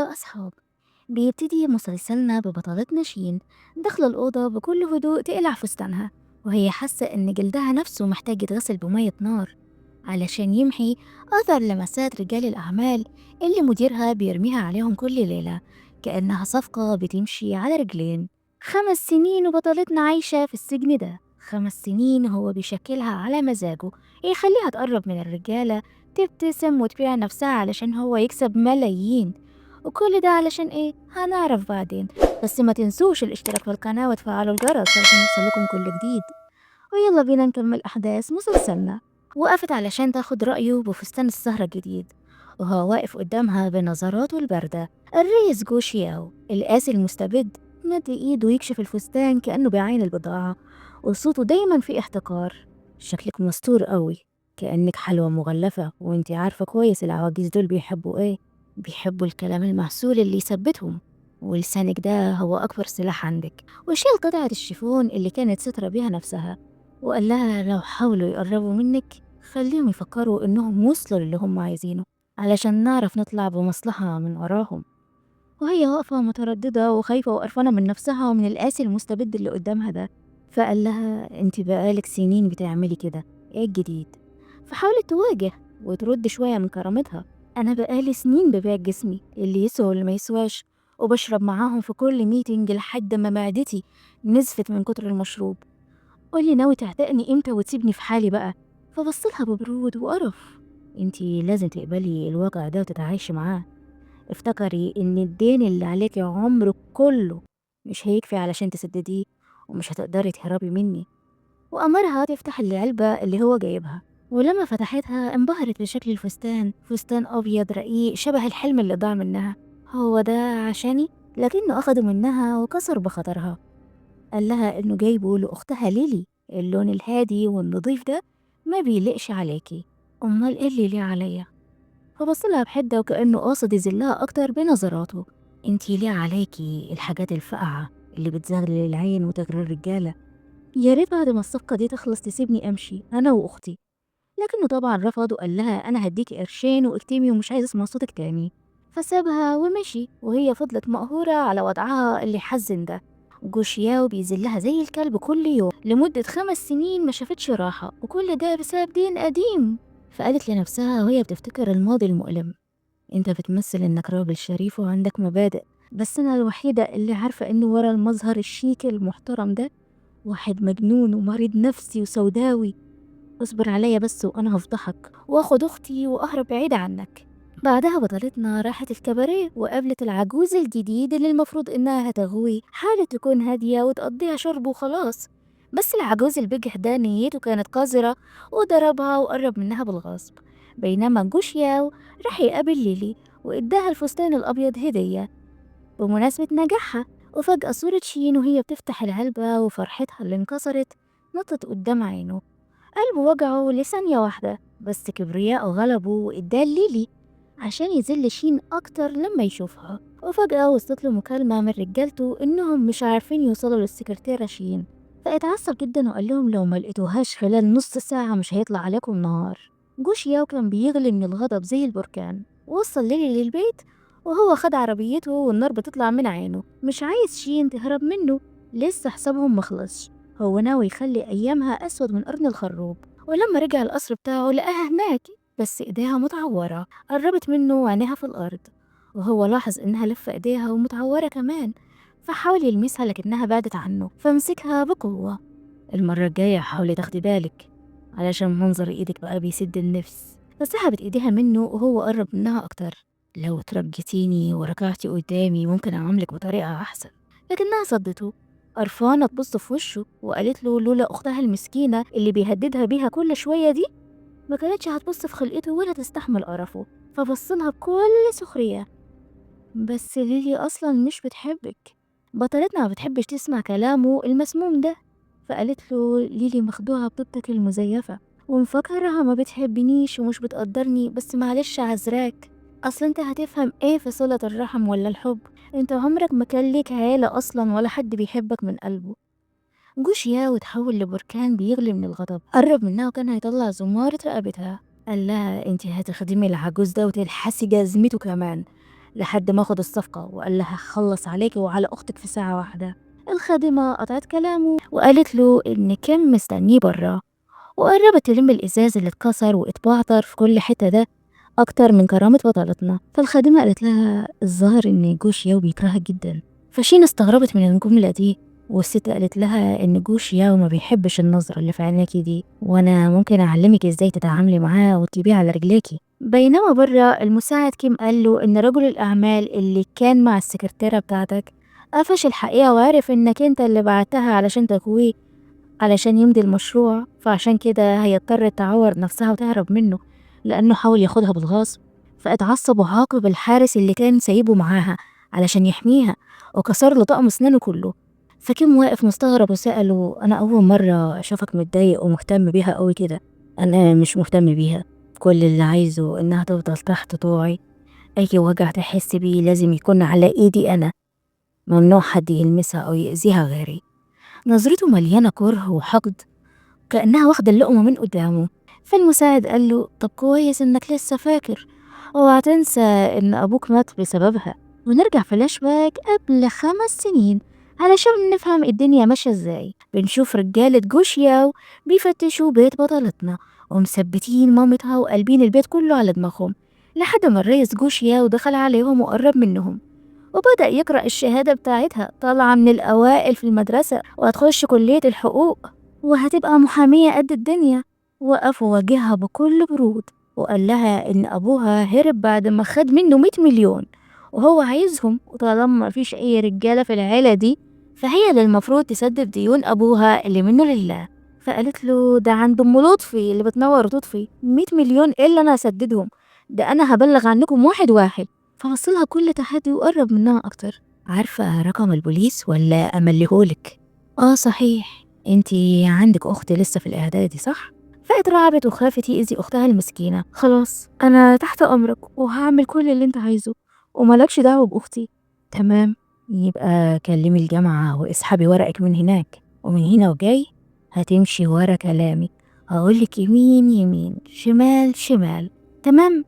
يا أصحاب، بيبتدي مسلسلنا ببطلتنا شين داخلة الأوضة بكل هدوء تقلع فستانها، وهي حاسة إن جلدها نفسه محتاج يتغسل بمية نار علشان يمحي أثر لمسات رجال الأعمال اللي مديرها بيرميها عليهم كل ليلة كأنها صفقة بتمشي على رجلين. 5 سنين وبطلتنا عايشة في السجن ده، 5 سنين هو بيشكلها على مزاجه، يخليها تقرب من الرجالة، تبتسم وتبيع نفسها علشان هو يكسب ملايين. وكل ده علشان ايه؟ هنعرف بعدين. بس ما تنسوش الاشتراك في القناة وتفعلوا الجرس عشان يوصلكم كل جديد. ويلا بينا نكمل أحداث مسلسلنا. وقفت علشان تاخد رأيه بفستان السهرة الجديد، وهو واقف قدامها بنظراته الباردة. الريس جوشياو القاسي المستبد مد ايده يكشف الفستان كأنه بيعاين البضاعة، وصوته دايما فيه احتقار. شكلك مستور قوي، كأنك حلوة مغلفة، وانتي عارفة كويس العواجيز دول بيحبوا ايه؟ بيحبوا الكلام المعسول اللي يثبتهم، ولسانك ده هو أكبر سلاح عندك. وشيل قطعة الشيفون اللي كانت سترة بيها نفسها، وقال لها لو حاولوا يقربوا منك خليهم يفكروا إنهم وصلوا للي هم عايزينه علشان نعرف نطلع بمصلحة من وراهم. وهي واقفة مترددة وخايفة وقرفانة من نفسها ومن القاسي المستبد اللي قدامها ده. فقال لها انت بقالك سنين بتعملي كده، ايه الجديد؟ فحاولت تواجه وترد شوية من كرامتها. انا بقالي سنين ببيع جسمي، اللي يسوى واللي ما يسواش، وبشرب معاهم في كل ميتنج لحد ما معدتي نزفت من كتر المشروب. قولي ناوي تعتقني امتى وتسيبني في حالي بقى؟ فبصلها ببرود وقرف. انتي لازم تقبلي الواقع ده وتتعايشي معاه. افتكري ان الدين اللي عليكي عمرك كله مش هيكفي علشان تسدديه، ومش هتقدري تهربي مني. وأمرها تفتح العلبة اللي هو جايبها، ولما فتحتها انبهرت بشكل الفستان. فستان أبيض رقيق شبه الحلم اللي ضاع منها. هو ده عشاني؟ لكنه أخده منها وكسر بخاطرها. قال لها إنه جايبه لأختها ليلي، اللون الهادي والنضيف ده ما بيليقش عليكي. أمال إيه اللي ليه عليا؟ فبصلها بحدة وكأنه قاصد يذلها أكتر بنظراته. انتي ليه عليكي الحاجات الفقعة اللي بتزغلل العين وتغري الرجالة؟ يا ريت بعد ما الصفقة دي تخلص تسيبني أمشي أنا وأختي. لكنه طبعا رفض وقال لها أنا هديكي قرشين واكتمي ومش عايز أسمع صوتك تاني. فسابها ومشي وهي فضلت مقهورة على وضعها اللي حزن ده. جوشياو بيذلها زي الكلب كل يوم لمدة 5 سنين ما شافتش راحة، وكل ده بسبب دين قديم. فقالت لنفسها وهي بتفتكر الماضي المؤلم، انت بتمثل انك راجل شريف وعندك مبادئ، بس انا الوحيدة اللي عارفة انه ورا المظهر الشيك المحترم ده واحد مجنون ومريض نفسي وسوداوي. اصبر عليا بس وانا هفضحك واخد اختي واهرب بعيد عنك. بعدها بطلتنا راحت الكباريه وقابلت العجوز الجديد اللي المفروض انها هتغويه، حالة تكون هادية وتقضيها شرب وخلاص. بس العجوز البجح ده نيته كانت قذرة، وضربها وقرب منها بالغصب. بينما جوشياو راح يقابل ليلي واداها الفستان الابيض هدية بمناسبة نجاحها. وفجأة صورة شين وهي بتفتح العلبة وفرحتها اللي انكسرت نطت قدام عينه. قلبه وجعه لثانية واحدة، بس كبرياءه غلبه وإداه ليلي عشان يذل شين أكتر لما يشوفها. وفجأة وصلت له مكالمة من رجالته إنهم مش عارفين يوصلوا للسكرتيرة شين، فاتعصب جدا وقال لهم لو ما لقيتوهاش خلال نص ساعة مش هيطلع عليكم نهار. جوش ياو كان بيغلي من الغضب زي البركان. وصل ليلي للبيت وهو خد عربيته والنار بتطلع من عينه، مش عايز شين تهرب منه. لسه حسابهم مخلصش، هو ناوي يخلي أيامها أسود من قرن الخروب. ولما رجع القصر بتاعه لقاها هناك بس إيديها متعورة، قربت منه وعينيها في الأرض، وهو لاحظ إنها لفة إيديها ومتعورة كمان. فحاول يلمسها لكنها بعدت عنه فمسكها بقوة. المرة الجاية حاولي تاخدي بالك علشان منظر إيدك بقى بيسد النفس. فسحبت إيديها منه وهو قرب منها أكتر. لو ترجتيني وركعتي قدامي ممكن أعاملك بطريقة أحسن. لكنها صدته، قرفانة تبص في وشه، وقالت له لولا أختها المسكينة اللي بيهددها بيها كل شوية دي ما كانتش هتبص في خلقته ولا تستحمل قرفه. فبصلها بكل سخرية، بس ليلي أصلا مش بتحبك، بطلتنا ما بتحبش تسمع كلامه المسموم ده. فقالت له ليلي مخدوعة بطيبتك المزيفة ومفكرها ما بتحبنيش ومش بتقدرني، بس معلش عذراك، أصل انت هتفهم ايه في صلة الرحم ولا الحب؟ انت عمرك ما كان ليك عيلة أصلا ولا حد بيحبك من قلبه. جوش ياو اتحول لبركان بيغلي من الغضب، قرب منها وكان هيطلع زمارة رقبتها. قال لها انت هتخدمي العجوز ده وتلحسي جزمته كمان، لحد ما أخد الصفقة وقال لها هخلص عليكي وعلى أختك في ساعة واحدة. الخادمة قطعت كلامه وقالت له إن كان مستنيه برا، وقربت تلم الإزاز اللي اتكسر واتبعتر في كل حتة ده أكتر من كرامة بطلتنا. فالخادمة قالت لها الظاهر إن جوش ياو بيكرهك جدا. فشين استغربت من الجملة دي، والست قالت لها إن جوش ياو ما بيحبش النظرة اللي في عينيكي دي، وأنا ممكن أعلمك إزاي تتعاملي معاه وتجيبيه على رجليكي. بينما برا المساعد كيم قال له إن رجل الأعمال اللي كان مع السكرتيرة بتاعتك قفش الحقيقة وعرف إنك أنت اللي بعتها علشان تكويه علشان يمضي المشروع، فعشان كده هيضطر تعور نفسها وتهرب منه لأنه حاول ياخدها بالغصب. فاتعصب وعاقب الحارس اللي كان سايبه معاها علشان يحميها وكسر له طقم اسنانه كله. فكيم واقف مستغرب وسأله أنا أول مرة أشوفك متضايق ومهتم بيها قوي كده. أنا مش مهتم بيها، كل اللي عايزه إنها تفضل تحت طوعي. أي وجع تحس بيه لازم يكون على إيدي أنا، ممنوع حد يلمسها أو يأذيها غيري. نظرته مليانة كره وحقد كأنها واخدة اللقمة من قدامه. فالمساعد قال له طب كويس إنك لسه فاكر، اوعى تنسى إن أبوك مات بسببها. ونرجع فلاش باك قبل 5 سنين علشان نفهم الدنيا ماشية ازاي. بنشوف رجالة جوشياو بيفتشوا بيت بطلتنا ومثبتين مامتها وقلبين البيت كله على دماغهم، لحد ما الريس جوشياو دخل عليهم وقرب منهم وبدأ يقرأ الشهادة بتاعتها طالعة من الأوائل في المدرسة وهتخش كلية الحقوق وهتبقى محامية قد الدنيا. وقف وواجهها بكل برود وقال لها إن أبوها هرب بعد ما خد منه 100 مليون وهو عايزهم، وطالما مفيش أي رجالة في العيلة دي فهي اللي المفروض تسدد ديون أبوها اللي منه لله. فقالت له ده عند أم لطفي اللي بتنور وتطفي، 100 مليون إيه اللي أنا هسددهم؟ ده أنا هبلغ عنكم واحد واحد. فوصلها كل تحدي وقرب منها أكتر. عارفة رقم البوليس ولا أمليهولك؟ صحيح، انتي عندك أخت لسه في الإعدادي صح؟ فاترعبت وخافت يأذي أختها المسكينة. خلاص أنا تحت أمرك وهعمل كل اللي انت عايزه وملكش دعوة بأختي. تمام، يبقى كلمي الجامعة واسحبي ورقك من هناك، ومن هنا وجاي هتمشي ورا كلامي، هقولك يمين يمين شمال شمال. تمام.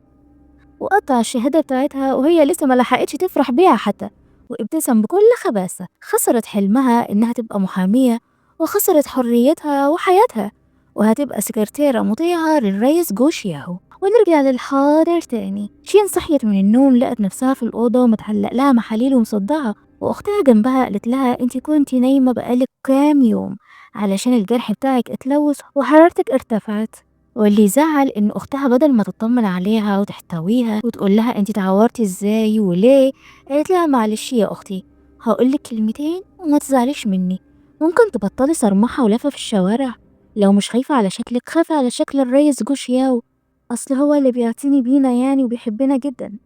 وقطع الشهادة بتاعتها وهي لسه ما لحقتش تفرح بيها حتى، وابتسم بكل خباثة. خسرت حلمها إنها تبقى محامية، وخسرت حريتها وحياتها، وهتبقى سكرتيرة مطيعة للرئيس جوشياهو. ونرجع للحاضر تاني. شين صحيت من النوم لقت نفسها في الأوضة ومتعلق لها محاليل ومصدعة، وأختها جنبها قالت لها انتي كنتي نايمة بقالك كام يوم علشان الجرح بتاعك اتلوث وحرارتك ارتفعت. واللي زعل ان اختها بدل ما تطمن عليها وتحتويها وتقول لها انتي اتعورتي ازاي وليه، قالت لها معلش يا اختي هقولك كلمتين وما تزعليش مني، ممكن تبطلي صرمحة ولفة في الشوارع؟ لو مش خايفة على شكلك خافي على شكل الريس جوشياو، اصل هو اللي بيعتني بينا يعني وبيحبنا جدا.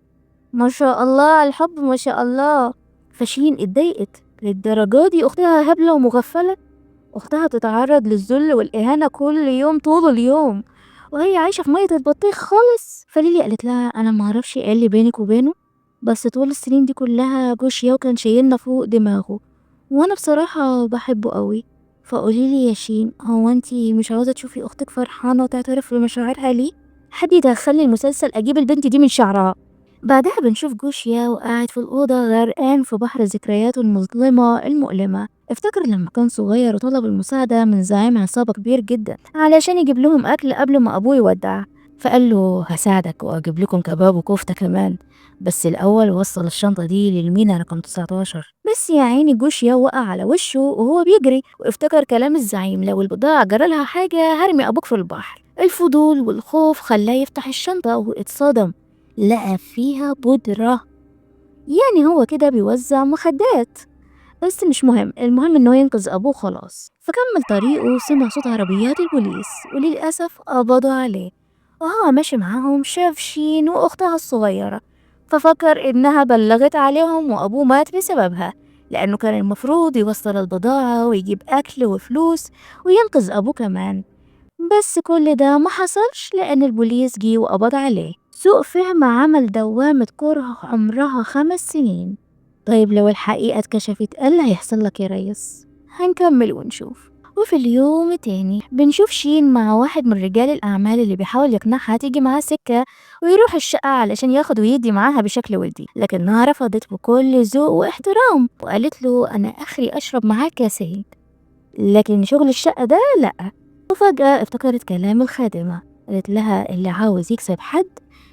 ما شاء الله على الحب ما شاء الله. فشين اتضايقت للدرجة دي؟ اختها هبلة ومغفلة؟ اختها بتتعرض للذل والاهانة كل يوم طول اليوم وهي عايشة في مية البطيخ خالص. فليلي قالت لها انا معرفش ايه اللي بينك وبينه، بس طول السنين دي كلها جوشياو كان شايلنا فوق دماغه، وانا بصراحة بحبه قوي. فقوليلي يا شين، هو انتي مش عاوزة تشوفي اختك فرحانة وتعترف بمشاعرها ليه؟ حد يدخلني المسلسل اجيب البنت دي من شعرها. بعدها بنشوف جوشياو قاعد في الأوضة غرقان في بحر ذكرياته المظلمة المؤلمة. افتكر لما كان صغير وطلب المساعدة من زعيم عصابة كبير جدا علشان يجيب لهم أكل قبل ما أبوه يودع، فقال له هساعدك وأجيب لكم كباب وكفتة كمان، بس الأول وصل الشنطة دي للمينا رقم 19. بس يا عيني جوشيا وقع على وشه وهو بيجري وافتكر كلام الزعيم لو البضاعة جرالها حاجة هرمي أبوك في البحر. الفضول والخوف خلاه يفتح الشنطة واتصدم، لقى فيها بودرة. يعني هو كده بيوزع مخدات، بس مش مهم، المهم انه ينقذ ابوه خلاص. فكمل طريقه وسمع صوت عربيات البوليس وللأسف قبضوا عليه. وهو ماشي معاهم شاف شين واختها الصغيرة، ففكر انها بلغت عليهم وابوه مات بسببها، لانه كان المفروض يوصل البضاعة ويجيب اكل وفلوس وينقذ ابوه كمان. بس كل ده ما حصلش لأن البوليس جه وقبض عليه. سوء فهم عمل دوامة كره عمرها 5 سنين. طيب لو الحقيقة اتكشفت ايه اللي هيحصل لك يا ريس؟ هنكمل ونشوف. وفي اليوم التاني بنشوف شين مع واحد من رجال الأعمال اللي بيحاول يقنعها تيجي معاه سكة ويروح الشقة علشان ياخد ويدي معاها بشكل ودي، لكنها رفضت بكل ذوق واحترام وقالت له أنا آخري أشرب معاك يا سيد، لكن شغل الشقة ده لأ. وفجأة افتكرت كلام الخادمة، قالت لها اللي عاوز يكسب حد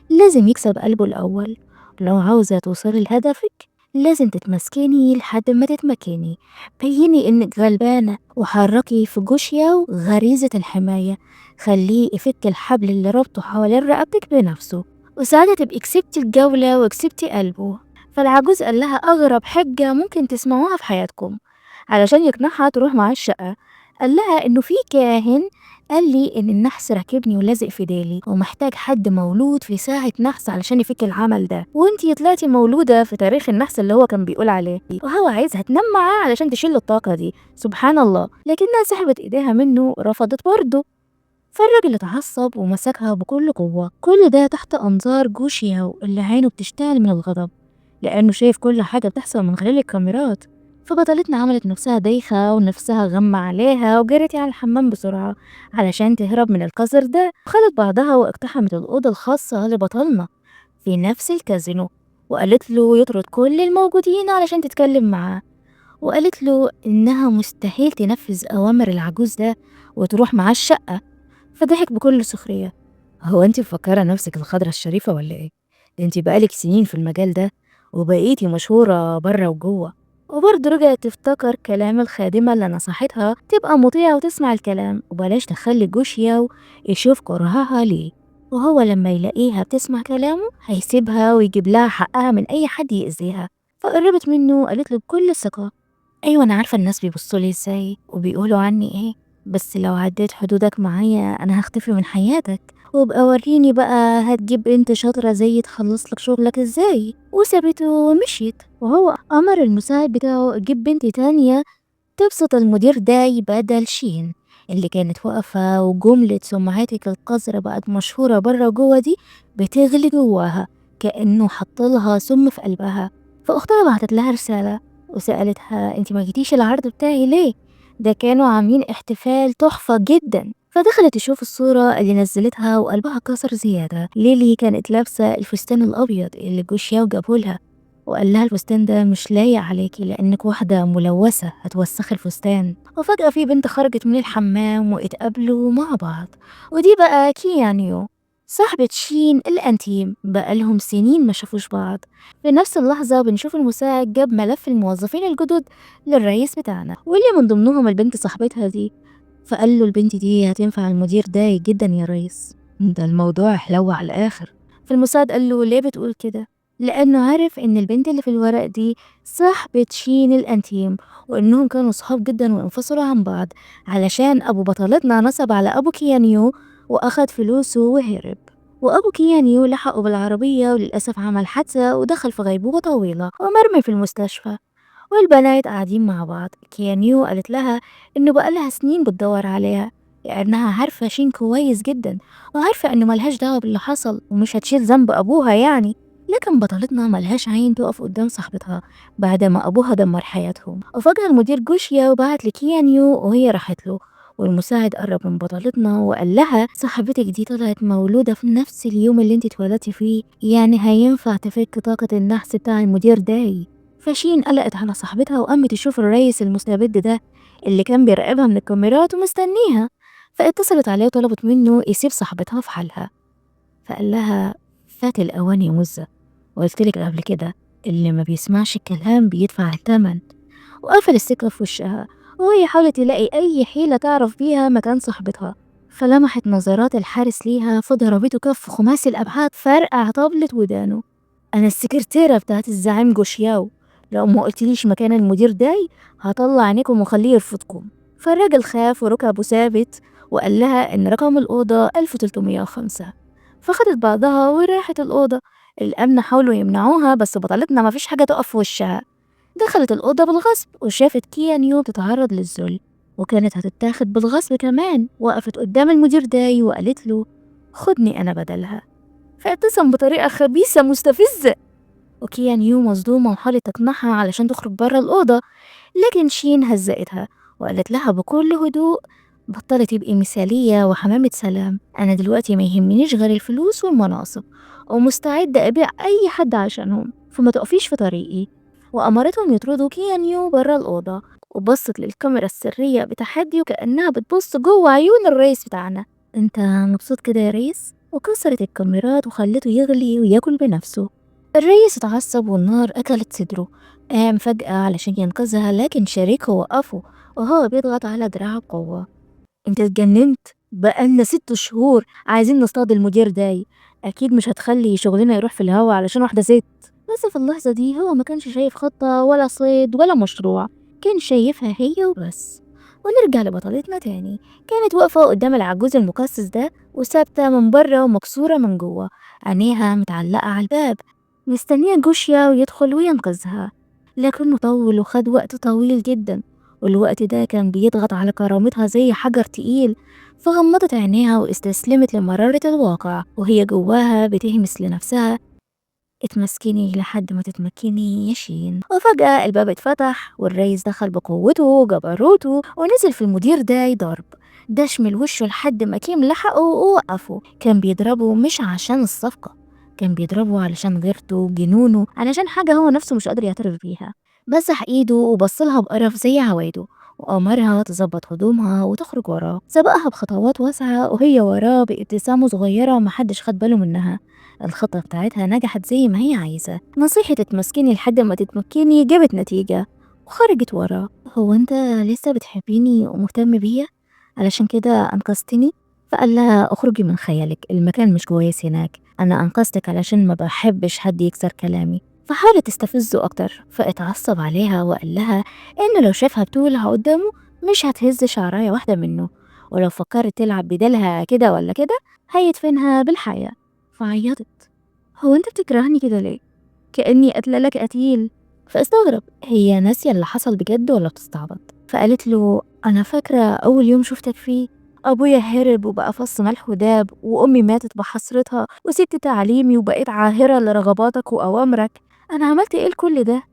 لازم يكسب قلبه الأول، لو عاوزة توصلي لهدفك لازم تتمسكني لحد ما تتمكني، بيني انك غلبانة وحركي في جوشيا غريزة الحماية، خليه يفك الحبل اللي ربطه حوالين رقبتك بنفسه، وساعتها تبقي كسبتي الجولة وكسبتي قلبه. فالعجوز قال لها أغرب حجة ممكن تسمعوها في حياتكم علشان يقنعها تروح معاه الشقة. قال لها إنه في كاهن قال لي إن النحس راكبني ولازق في ديلي ومحتاج حد مولود في ساعة نحس علشان يفك العمل ده، وانتي طلعتي مولودة في تاريخ النحس اللي هو كان بيقول عليه، وهو عايزها تنام معاه علشان تشيل الطاقة دي. سبحان الله، لكنها سحبت إيديها منه ورفضت برضه. فالراجل اتعصب ومسكها بكل قوة، كل ده تحت أنظار جوشياو اللي عينه بتشتعل من الغضب لأنه شايف كل حاجة بتحصل من خلال الكاميرات. فبطلتنا عملت نفسها دايخة ونفسها غمى عليها وجرت على الحمام بسرعة علشان تهرب من القذر ده، وخدت بعضها واقتحمت الأوضة الخاصة لبطلنا في نفس الكازينو، وقالت له يطرد كل الموجودين علشان تتكلم معاه، وقالت له إنها مستحيل تنفذ أوامر العجوز ده وتروح معاه الشقة. فضحك بكل سخرية، هو انت مفكرة نفسك الخضرة الشريفة ولا ايه؟ ده انت بقالك سنين في المجال ده وبقيتي مشهورة برا وجوه. وبرضه رجعت تفتكر كلام الخادمة اللي نصحتها تبقى مطيعة وتسمع الكلام وبلاش تخلي جوشياو يشوف كرهها ليه، وهو لما يلاقيها بتسمع كلامه هيسيبها ويجيب لها حقها من أي حد يأذيها. فقربت منه وقالت له بكل ثقة، أيوة أنا عارفة الناس بيبصولي ازاي وبيقولوا عني ايه، بس لو عديت حدودك معايا أنا هختفي من حياتك، وابقى وريني بقى هتجيب بنت شاطرة زي تخلص لك شغلك ازاي. وسابته ومشيت، وهو أمر المساعد بتاعه يجيب بنت تانية تبسط المدير داي بدل شين اللي كانت واقفة، وجملة سمعتك القذرة بقت مشهورة برا وجوه دي بتغلي جواها كأنه حطلها سم في قلبها. فأختها بعتت لها رسالة وسألتها انتي ما جيتيش العرض بتاعي ليه؟ ده كانوا عاملين احتفال تحفة جدا. فدخلت تشوف الصورة اللي نزلتها وقلبها كسر زيادة. ليلي كانت لابسة الفستان الأبيض اللي جوشياو جابهولها، وقال لها الفستان ده مش لايق عليكي لأنك واحدة ملوثة هتوسخي الفستان. وفجأة في بنت خرجت من الحمام واتقابلوا مع بعض، ودي بقى كيانيو صاحبة شين الأنتيم، بقالهم سنين ما شافوش بعض. في نفس اللحظة بنشوف المساعد جاب ملف الموظفين الجدد للرئيس بتاعنا واللي من ضمنهم البنت صاحبتها دي، فقال له البنت دي هتنفع المدير ده جدا يا ريس، ده الموضوع حلو على الآخر. فالمساعد قال له ليه بتقول كده؟ لأنه عارف إن البنت اللي في الورق دي صاحبة شين الأنتيم، وإنهم كانوا صحاب جدا وانفصلوا عن بعض علشان أبو بطلتنا نصب على أبو كيانيو وأخد فلوسه وهرب، وأبو كيانيو لحقه بالعربية وللأسف عمل حادثة ودخل في غيبوبة طويلة ومرمي في المستشفى. والبنات قاعدين مع بعض، كيانيو قالت لها إنه بقالها سنين بتدور عليها لأنها عارفة شين كويس جدا وعارفة إنه ملهاش دعوة باللي حصل ومش هتشيل ذنب أبوها يعني. لكن بطلتنا ملهاش عين تقف قدام صاحبتها بعد ما أبوها دمر حياتهم. وفجأة المدير جوشيا وبعت لكيانيو وهي راحت له، والمساعد قرب من بطلتنا وقال لها صاحبتك دي طلعت مولودة في نفس اليوم اللي انت اتولدتي فيه، يعني هينفع تفك طاقة النحس بتاع المدير داي. فشين قلقت على صاحبتها وقامت تشوف الرئيس المستبد ده اللي كان بيراقبها من الكاميرات ومستنيها، فاتصلت عليه وطلبت منه يسيب صاحبتها في حالها. فقال لها فات الأوان يا مزة، وقلتلك قبل كده اللي ما بيسمعش الكلام بيدفع الثمن. وقفل السكة في وشها وهي حاولت تلاقي أي حيلة تعرف بيها مكان صاحبتها، فلمحت نظرات الحارس ليها فضربته كف خماسي الأبعاد فرقع طبلة ودانه، أنا السكرتيرة بتاعت الزعيم جوشياو، لو ما قلتليش مكان المدير داي هطلع عينيكم وخليه يرفضكم. فالراجل خاف وركبه ثابت وقال لها إن رقم الأوضة 1305. فخدت بعضها وراحت الأوضة. الأمن حاولوا يمنعوها بس بطلتنا مفيش حاجة تقف في وشها. دخلت الأوضة بالغصب وشافت كيانيو بتتعرض للذل وكانت هتتاخد بالغصب كمان. وقفت قدام المدير داي وقالت له خدني أنا بدلها، فابتسم بطريقة خبيثة مستفزة. وكيانيو مصدومة وحاولت تقنعها علشان تخرج برا الأوضة، لكن شين هزقتها وقالت لها بكل هدوء: بطلي تبقي مثالية وحمامة سلام، أنا دلوقتي ما يهمنيش غير الفلوس والمناصب، ومستعدة أبيع أي حد عشانهم، فما تقفيش في طريقي. وأمرتهم يطردوا كيانيو برا الأوضة، وبصت للكاميرا السرية بتحدي وكأنها بتبص جوه عيون الرئيس بتاعنا: انت مبسوط كده يا ريس؟ وكسرت الكاميرات وخلته يغلي وياكل بنفسه. الريس اتعصب والنار أكلت صدره، قام فجأة علشان ينقذها لكن شريكه وقفه وهو بيضغط على دراعه بقوة. انت اتجننت؟ بقالنا 6 شهور عايزين نصطاد المدير داي، اكيد مش هتخلي شغلنا يروح في الهوا علشان واحدة ست. بس في اللحظة دي هو ما كانش شايف خطة ولا صيد ولا مشروع، كان شايفها هي وبس. ونرجع لبطلتنا تاني، كانت واقفة قدام العجوز المكسس ده وثابتة من بره ومكسورة من جوه، عينيها متعلقة على الباب مستنية جوشيا ويدخل وينقذها. لكنه طول وخد وقت طويل جدا، والوقت ده كان بيضغط على كرامتها زي حجر تقيل، فغمضت عينيها واستسلمت لمرارة الواقع وهي جواها بتهمس لنفسها: اتمسكني لحد ما تتمكني يا شين. وفجأة الباب اتفتح والريس دخل بقوته وجبروته ونزل في المدير ده ضرب، دشمل وشه لحد ما كيم لحقه ووقفه. كان بيضربه مش عشان الصفقة، كان بيضربه علشان غيرته وجنونه، علشان حاجة هو نفسه مش قادر يعترف بيها. مسح ايده وبصلها بقرف زي عوايده، وأمرها تظبط هدومها وتخرج وراه. سبقها بخطوات واسعة وهي وراه بابتسامة صغيرة محدش خد باله منها. الخطة بتاعتها نجحت زي ما هي عايزة، نصيحة تتمسكني لحد ما تتمكني جابت نتيجة، وخرجت وراه. هو انت لسه بتحبيني ومهتم بيا علشان كده أنقذتني؟ فقال لها: اخرجي من خيالك، المكان مش كويس هناك، أنا أنقذتك علشان ما بحبش حد يكسر كلامي. فحاولت تستفزه أكتر، فاتعصب عليها وقال لها إنه لو شافها بطولها قدامه مش هتهز شعراية واحدة منه، ولو فكرت تلعب بديلها كده ولا كده هيدفنها بالحياة. فعيطت: هو انت بتكرهني كده ليه؟ كأني قاتلة لك قتيل. فاستغرب هي ناسية اللي حصل بجد ولا بتستعبط. فقالت له: أنا فاكرة أول يوم شفتك فيه أبويا هرب وبقى فص ملح وداب، وأمي ماتت بحسرتها، وسبت تعليمي وبقيت عاهرة لرغباتك وأوامرك. أنا عملت إيه لكل ده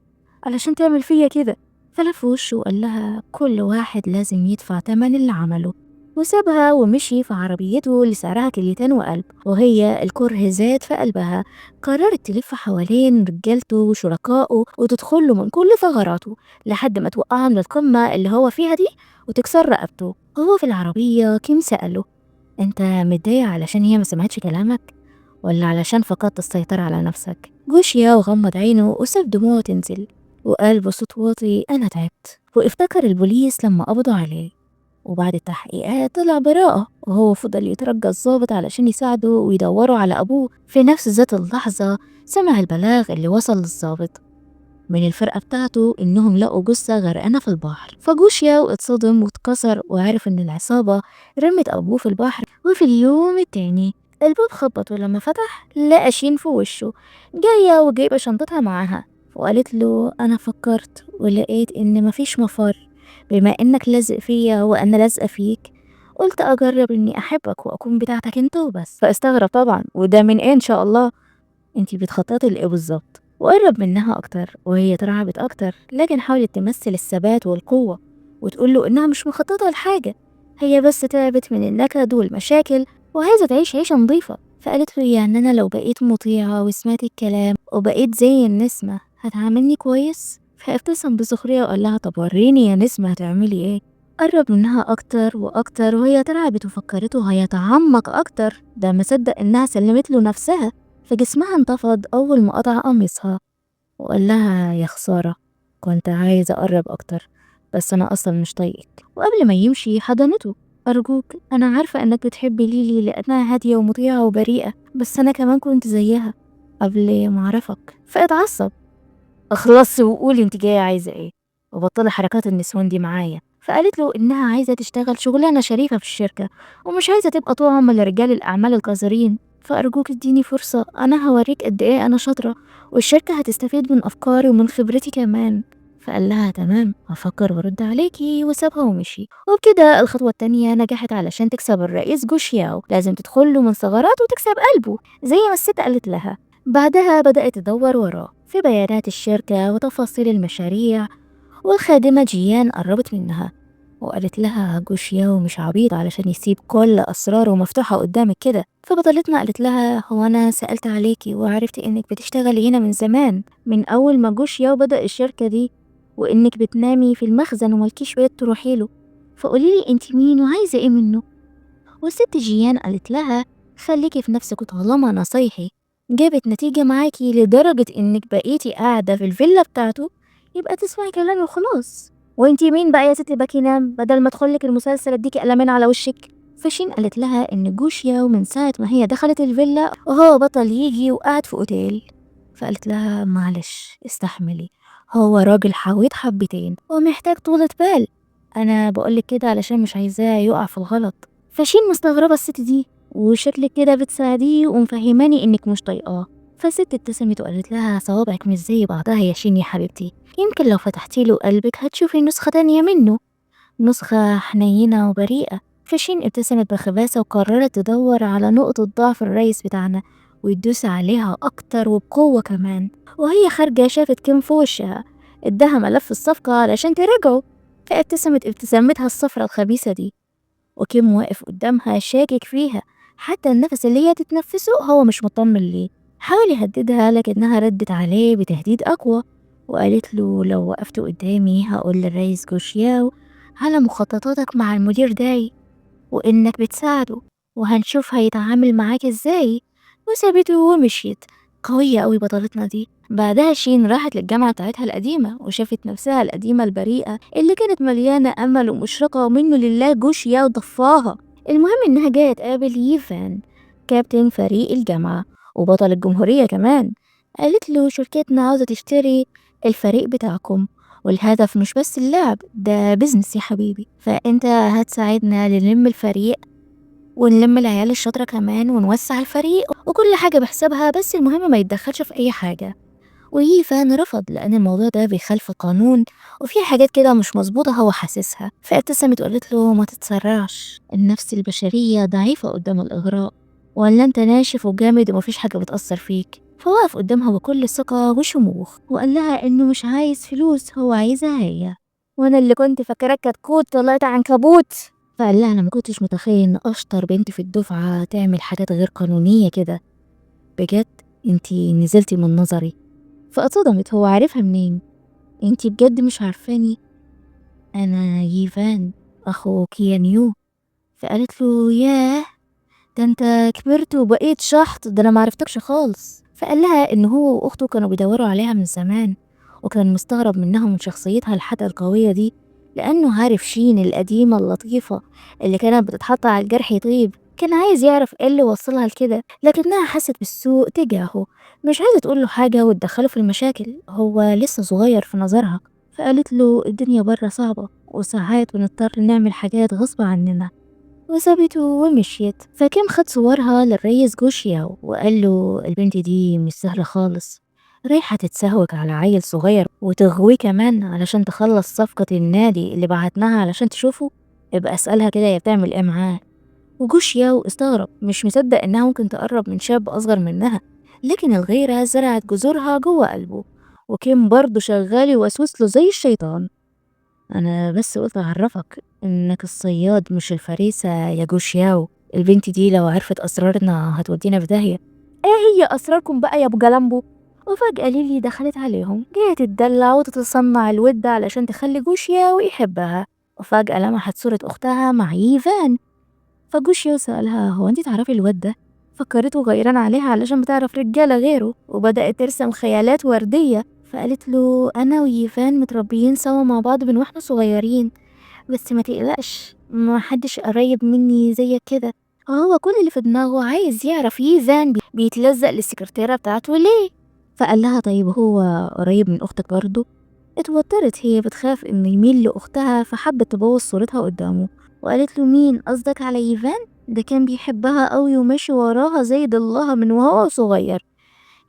علشان تعمل فيا كده؟ فلف وشه وقال لها: كل واحد لازم يدفع تمن اللي عمله. وسابها ومشي في عربيته اللي سعرها كليتين وقلب، وهي الكره زاد في قلبها. قررت تلف حوالين رجالته وشركائه وتدخله من كل ثغراته لحد ما توقعه من القمة اللي هو فيها دي وتكسر رقبته. وهو في العربية كيم سأله: انت متضايق علشان هي ما سمعتش كلامك ولا علشان فقدت السيطرة على نفسك؟ جوشيا وغمض عينه وساب دموعه تنزل وقال بصوت واطي: أنا تعبت. وافتكر البوليس لما قبضوا عليه، وبعد التحقيقات طلع براءة، وهو فضل يترجى الضابط علشان يساعده ويدوروا على أبوه. في نفس ذات اللحظة سمع البلاغ اللي وصل للضابط من الفرقة بتاعته إنهم لقوا جثة غرقانة في البحر. فجوشيا اتصدم واتكسر وعرف إن العصابة رمت أبوه في البحر. وفي اليوم التاني الباب خبط، ولما فتح لقى شين في وشه جاية وجايبة شنطتها معاها، وقالت له: أنا فكرت ولقيت إن مفيش مفر، بما إنك لازق فيا وأنا لازقة فيك قلت أجرب إني أحبك وأكون بتاعتك أنت وبس. فاستغرب طبعا: وده من إيه إن شاء الله؟ انتي بتخططي لإيه بالظبط؟ وقرب منها أكتر وهي اترعبت أكتر، لكن حاولت تمثل الثبات والقوة وتقوله إنها مش مخططة لحاجة، هي بس تعبت من النكد والمشاكل وعايزة تعيش عيشة نظيفة. فقالت له: يعني أنا لو بقيت مطيعة وسمعت الكلام وبقيت زي النسمة هتعاملني كويس؟ فابتسم بسخرية وقال لها: طب وريني يا نسمة هتعملي ايه؟ قرب منها أكتر وأكتر وهي ترعبت وفكرته هيتعمق أكتر، ده مصدق إنها سلمت له نفسها. فجسمها انتفض أول ما قطع قميصها وقال لها: يا خسارة، كنت عايز أقرب أكتر بس أنا أصلا مش طايقك. وقبل ما يمشي حضنته: أرجوك، أنا عارفة إنك بتحبي ليلي لأنها هادية ومطيعة وبريئة، بس أنا كمان كنت زيها قبل ما أعرفك. فاتعصب: اخلصي وقولي انت جاية عايزة ايه، وبطلي حركات النسوان دي معايا. فقالت له إنها عايزة تشتغل شغلانة شريفة في الشركة ومش عايزة تبقى طعم لرجال الأعمال القذرين. فأرجوك اديني فرصة، أنا هوريك قد إيه أنا شاطرة، والشركة هتستفيد من أفكاري ومن خبرتي كمان. فقال لها: تمام، هفكر وارد عليكي. وسابها ومشي. وبكده الخطوة التانية نجحت. علشان تكسب الرئيس جوشياو لازم تدخله من ثغرات وتكسب قلبه زي ما الست قالت لها. بعدها بدأت تدور وراه في بيانات الشركة وتفاصيل المشاريع، والخادمة جيان قربت منها وقالت لها جوشياو مش عبيط علشان يسيب كل أسراره مفتوحة قدامك كده. فبطلتنا قالت لها هو أنا سألت عليكي وعرفت إنك بتشتغلي هنا من زمان، من أول ما جوشياو بدأ الشركة دي، وإنك بتنامي في المخزن وملكيش بيت تروحي له، فقوليلي انت مين وعايزة ايه منه. والست جيان قالت لها خليكي في نفسك، وطالما نصايحي جابت نتيجة معاكي لدرجة إنك بقيتي قاعدة في الفيلا بتاعته، يبقى تسمعي كلامي وخلاص. وانتي مين بقى يا ست باكينام بدل ما ادخلك المسلسل اديكي قلمين على وشك. فشين قالت لها إن جوشيا من ساعة ما هي دخلت الفيلا وهو بطل يجي وقعد في أوتيل. فقالت لها معلش استحملي، هو راجل حويط حبتين ومحتاج طولة بال، أنا بقولك كده علشان مش عايزاه يقع في الغلط. فشين مستغربة الست دي، وشكلك كده بتساعديه ومفهماني انك مش طايقاه. فالست ابتسمت وقالت لها صوابعك مش زي بعضها يا شين يا حبيبتي، يمكن لو فتحتي له قلبك هتشوفي نسخة تانية منه، نسخة حنينة وبريئة. فشين ابتسمت بخباثة وقررت تدور على نقطة ضعف الرئيس بتاعنا ويدوس عليها أكتر وبقوة كمان. وهي خارجة شافت كيم في وشها، اداها ملف الصفقة علشان تراجعه، فابتسمت ابتسامتها الصفرة الخبيثة دي. وكيم واقف قدامها شاكك فيها، حتى النفس اللي هي تتنفسه هو مش مطمن ليه. حاول يهددها لكنها ردت عليه بتهديد أقوى، وقالت له لو وقفت قدامي هقول للرئيس جوشياو على مخططاتك مع المدير داي وإنك بتساعده، وهنشوف هيتعامل معاك إزاي. وسابته ومشيت. قوية أوي بطلتنا دي. بعدها شين راحت للجامعة بتاعتها القديمة وشافت نفسها القديمة البريئة اللي كانت مليانة أمل ومشرقة، ومنه لله جوشيا وضفاها. المهم إنها جاية تقابل ييفان، كابتن فريق الجامعة وبطل الجمهورية كمان. قالت له شركتنا عاوزة تشتري الفريق بتاعكم، والهدف مش بس اللعب، ده بيزنس يا حبيبي، فانت هتساعدنا نلم الفريق ونلم العيال الشاطرة كمان ونوسع الفريق وكل حاجة بحسابها، بس المهم ما يتدخلش في أي حاجة. وييفان رفض لأن الموضوع ده بيخالف القانون وفي حاجات كده مش مظبوطة هو حاسسها. فابتسمت وقالت له ما تتسرعش، النفس البشرية ضعيفة قدام الإغراء، ولا انت ناشف وجامد ومفيش حاجة بتأثر فيك. فوقف قدامها بكل ثقة وشموخ وقال لها إنه مش عايز فلوس، هو عايزها هي، وأنا اللي كنت فاكراك كتكوت طلعت عنكبوت. فقال لها أنا ما كنتش متخيل إن أشطر بنت في الدفعة تعمل حاجات غير قانونية كده، بجد انتي نزلتي من نظري. فاتصدمت، هو عارفها منين؟ انتي بجد مش عارفاني؟ أنا ييفان أخو كيانيو. فقالت له ياه، ده انت كبرت وبقيت شحط، ده انا معرفتكش خالص. فقال لها ان هو واخته كانوا بيدوروا عليها من زمان، وكان مستغرب منها ومن شخصيتها الحادة القوية دي، لانه عارف شين القديمة اللطيفة اللي كانت بتتحط على الجرح يطيب. كان عايز يعرف ايه اللي وصلها لكده، لكنها حست بالسوء تجاهه، مش عايزة تقوله حاجة وتدخله في المشاكل، هو لسه صغير في نظرها. فقالت له الدنيا برا صعبة وساعات بنضطر نعمل حاجات غصب عننا، وسابته ومشيت. فكيم خد صورها للريس جوشياو وقال له البنت دي مش سهلة خالص، رايحة تتسهوك على عيل صغير وتغويه كمان علشان تخلص صفقة النادي اللي بعتناها علشان تشوفه، ابقى اسألها كده هي بتعمل ايه معاه. وجوشياو استغرب، مش مصدق انها ممكن تقرب من شاب اصغر منها، لكن الغيرة زرعت جذورها جوه قلبه. وكيم برضه شغال يوسوس له زي الشيطان، أنا بس قلت أعرفك إنك الصياد مش الفريسة يا جوشياو، البنت دي لو عرفت أسرارنا هتودينا في داهية. إيه هي أسراركم بقى يا أبو جلامبو؟ وفجأة ليلي دخلت عليهم جاية تتدلع وتتصنع الود علشان تخلي جوشياو يحبها. وفجأة لمحت صورة أختها مع ييفان، فجوشياو سألها هو أنت تعرفي الواد ده؟ فكرته غيران عليها علشان بتعرف رجالة غيره، وبدأت ترسم خيالات وردية. فقالت له أنا ويفان متربيين سوا مع بعض من واحنا صغيرين، بس ما تقلقش ما حدش قريب مني زيك كده. هو كل اللي في دماغه عايز يعرف يفان بيتلزق للسكرتيرة بتاعته ليه. فقال لها طيب هو قريب من أختك برضه؟ اتوترت، هي بتخاف إنه يميل لأختها فحبت تبوظ صورتها قدامه، وقالت له مين قصدك على يفان؟ ده كان بيحبها قوي وماشي وراها زي ضلها من وهو صغير،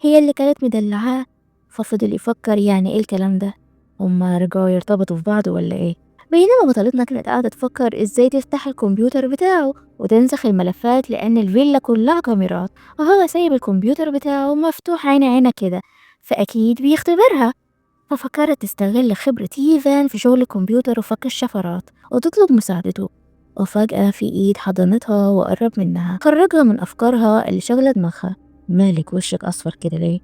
هي اللي كانت مدلعاه. ففضل يفكر يعني ايه الكلام ده، هما رجعوا يرتبطوا في بعض ولا ايه؟ بينما بطلتنا كانت قاعدة تفكر ازاي تفتح الكمبيوتر بتاعه وتنسخ الملفات لان الفيلا كلها كاميرات، وهو سايب الكمبيوتر بتاعه مفتوح عين عينك كده، فاكيد بيختبرها. ففكرت تستغل خبرة إيفان في شغل الكمبيوتر وفك الشفرات وتطلب مساعدته. وفجأة في إيد حضنتها وقرب منها خرجها من أفكارها اللي شغلة دماغها. مالك وشك أصفر كده ليه؟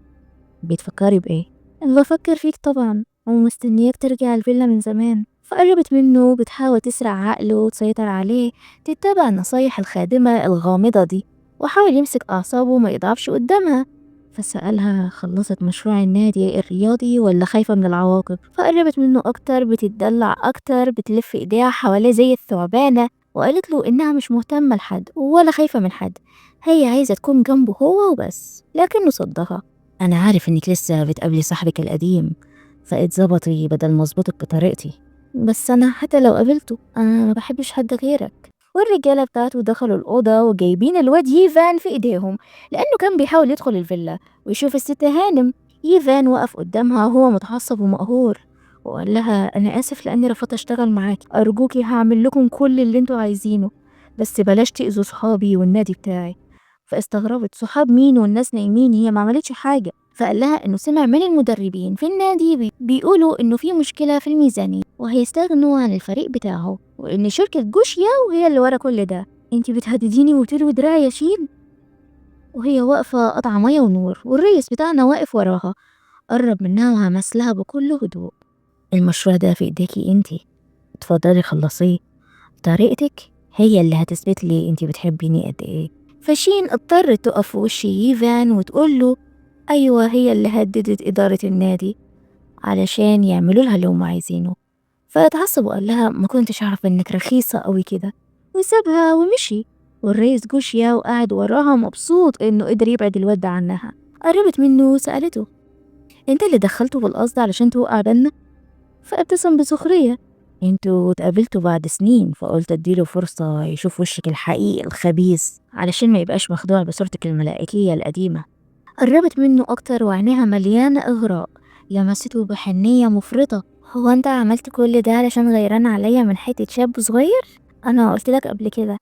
بتفكري بإيه؟ بفكر فيك طبعا ومستنياك ترجع الفيلا من زمان. فقربت منه بتحاول تسرق عقله وتسيطر عليه، تتبع نصايح الخادمة الغامضة دي، وحاول يمسك أعصابه ما يضعفش قدامها. فسألها خلصت مشروع النادي الرياضي ولا خايفة من العواقب. فقربت منه أكتر بتتدلع أكتر بتلف إيديها حواليه زي الثعبانة، وقالت له إنها مش مهتمة لحد ولا خايفة من حد، هي عايزة تكون جنبه هو وبس. لكنه صدها. أنا عارف إنك لسه بتقابلي صاحبك القديم، فاتظبطي بدل ما اظبطك بطريقتي. بس أنا حتى لو قابلته أنا ما بحبش حد غيرك. والرجالة بتاعته دخلوا الأوضة وجايبين الواد ييفان في إيديهم، لأنه كان بيحاول يدخل الفيلا ويشوف الست هانم. ييفان وقف قدامها وهو متعصب ومقهور، وقال لها أنا آسف لأني رفضت أشتغل معاكي، أرجوكي هعمل لكم كل اللي انتوا عايزينه، بس بلاش تأذوا صحابي والنادي بتاعي. فاستغربت، صحاب مين والناس نايمين، هي ما عملتش حاجة. فقال لها انه سمع من المدربين في النادي بيقولوا انه في مشكلة في الميزانية وهيستغنوا عن الفريق بتاعه، وان شركة جوشيا وهي اللي ورا كل ده. انتي بتهدديني وتلوي دراعي يا شين؟ وهي واقفة قطع مية ونور والريس بتاعنا واقف وراها. قرب منها وهمس لها بكل هدوء. المشروع ده في ايديكي انتي، اتفضلي خلصيه، طريقتك هي اللي هتثبت لي انتي بتحبيني قد ايه. فشين اضطرت تقف في وش ييفان وتقول له ايوه هي اللي هددت ادارة النادي علشان يعملوا لها اللي هم عايزينه. فاتعصب وقال لها ما كنتش اعرف انك رخيصة قوي كده، وسابها ومشي. والرئيس جوشيا وقاعد وراها مبسوط انه قدر يبعد الواد ده عنها. قربت منه وسألته انت اللي دخلته بالقصد علشان توقع بينا؟ فابتسم بسخرية. انتوا اتقابلتوا بعد سنين فقلت اديله فرصة يشوف وشك الحقيقي الخبيث علشان ما يبقاش مخدوع بصورتك الملائكية القديمة. قربت منه أكتر وعينيها مليانة إغراء، لمسته بحنية مفرطة. هو أنت عملت كل ده علشان غيران عليا من حتة شاب صغير؟ أنا قلتلك قبل كده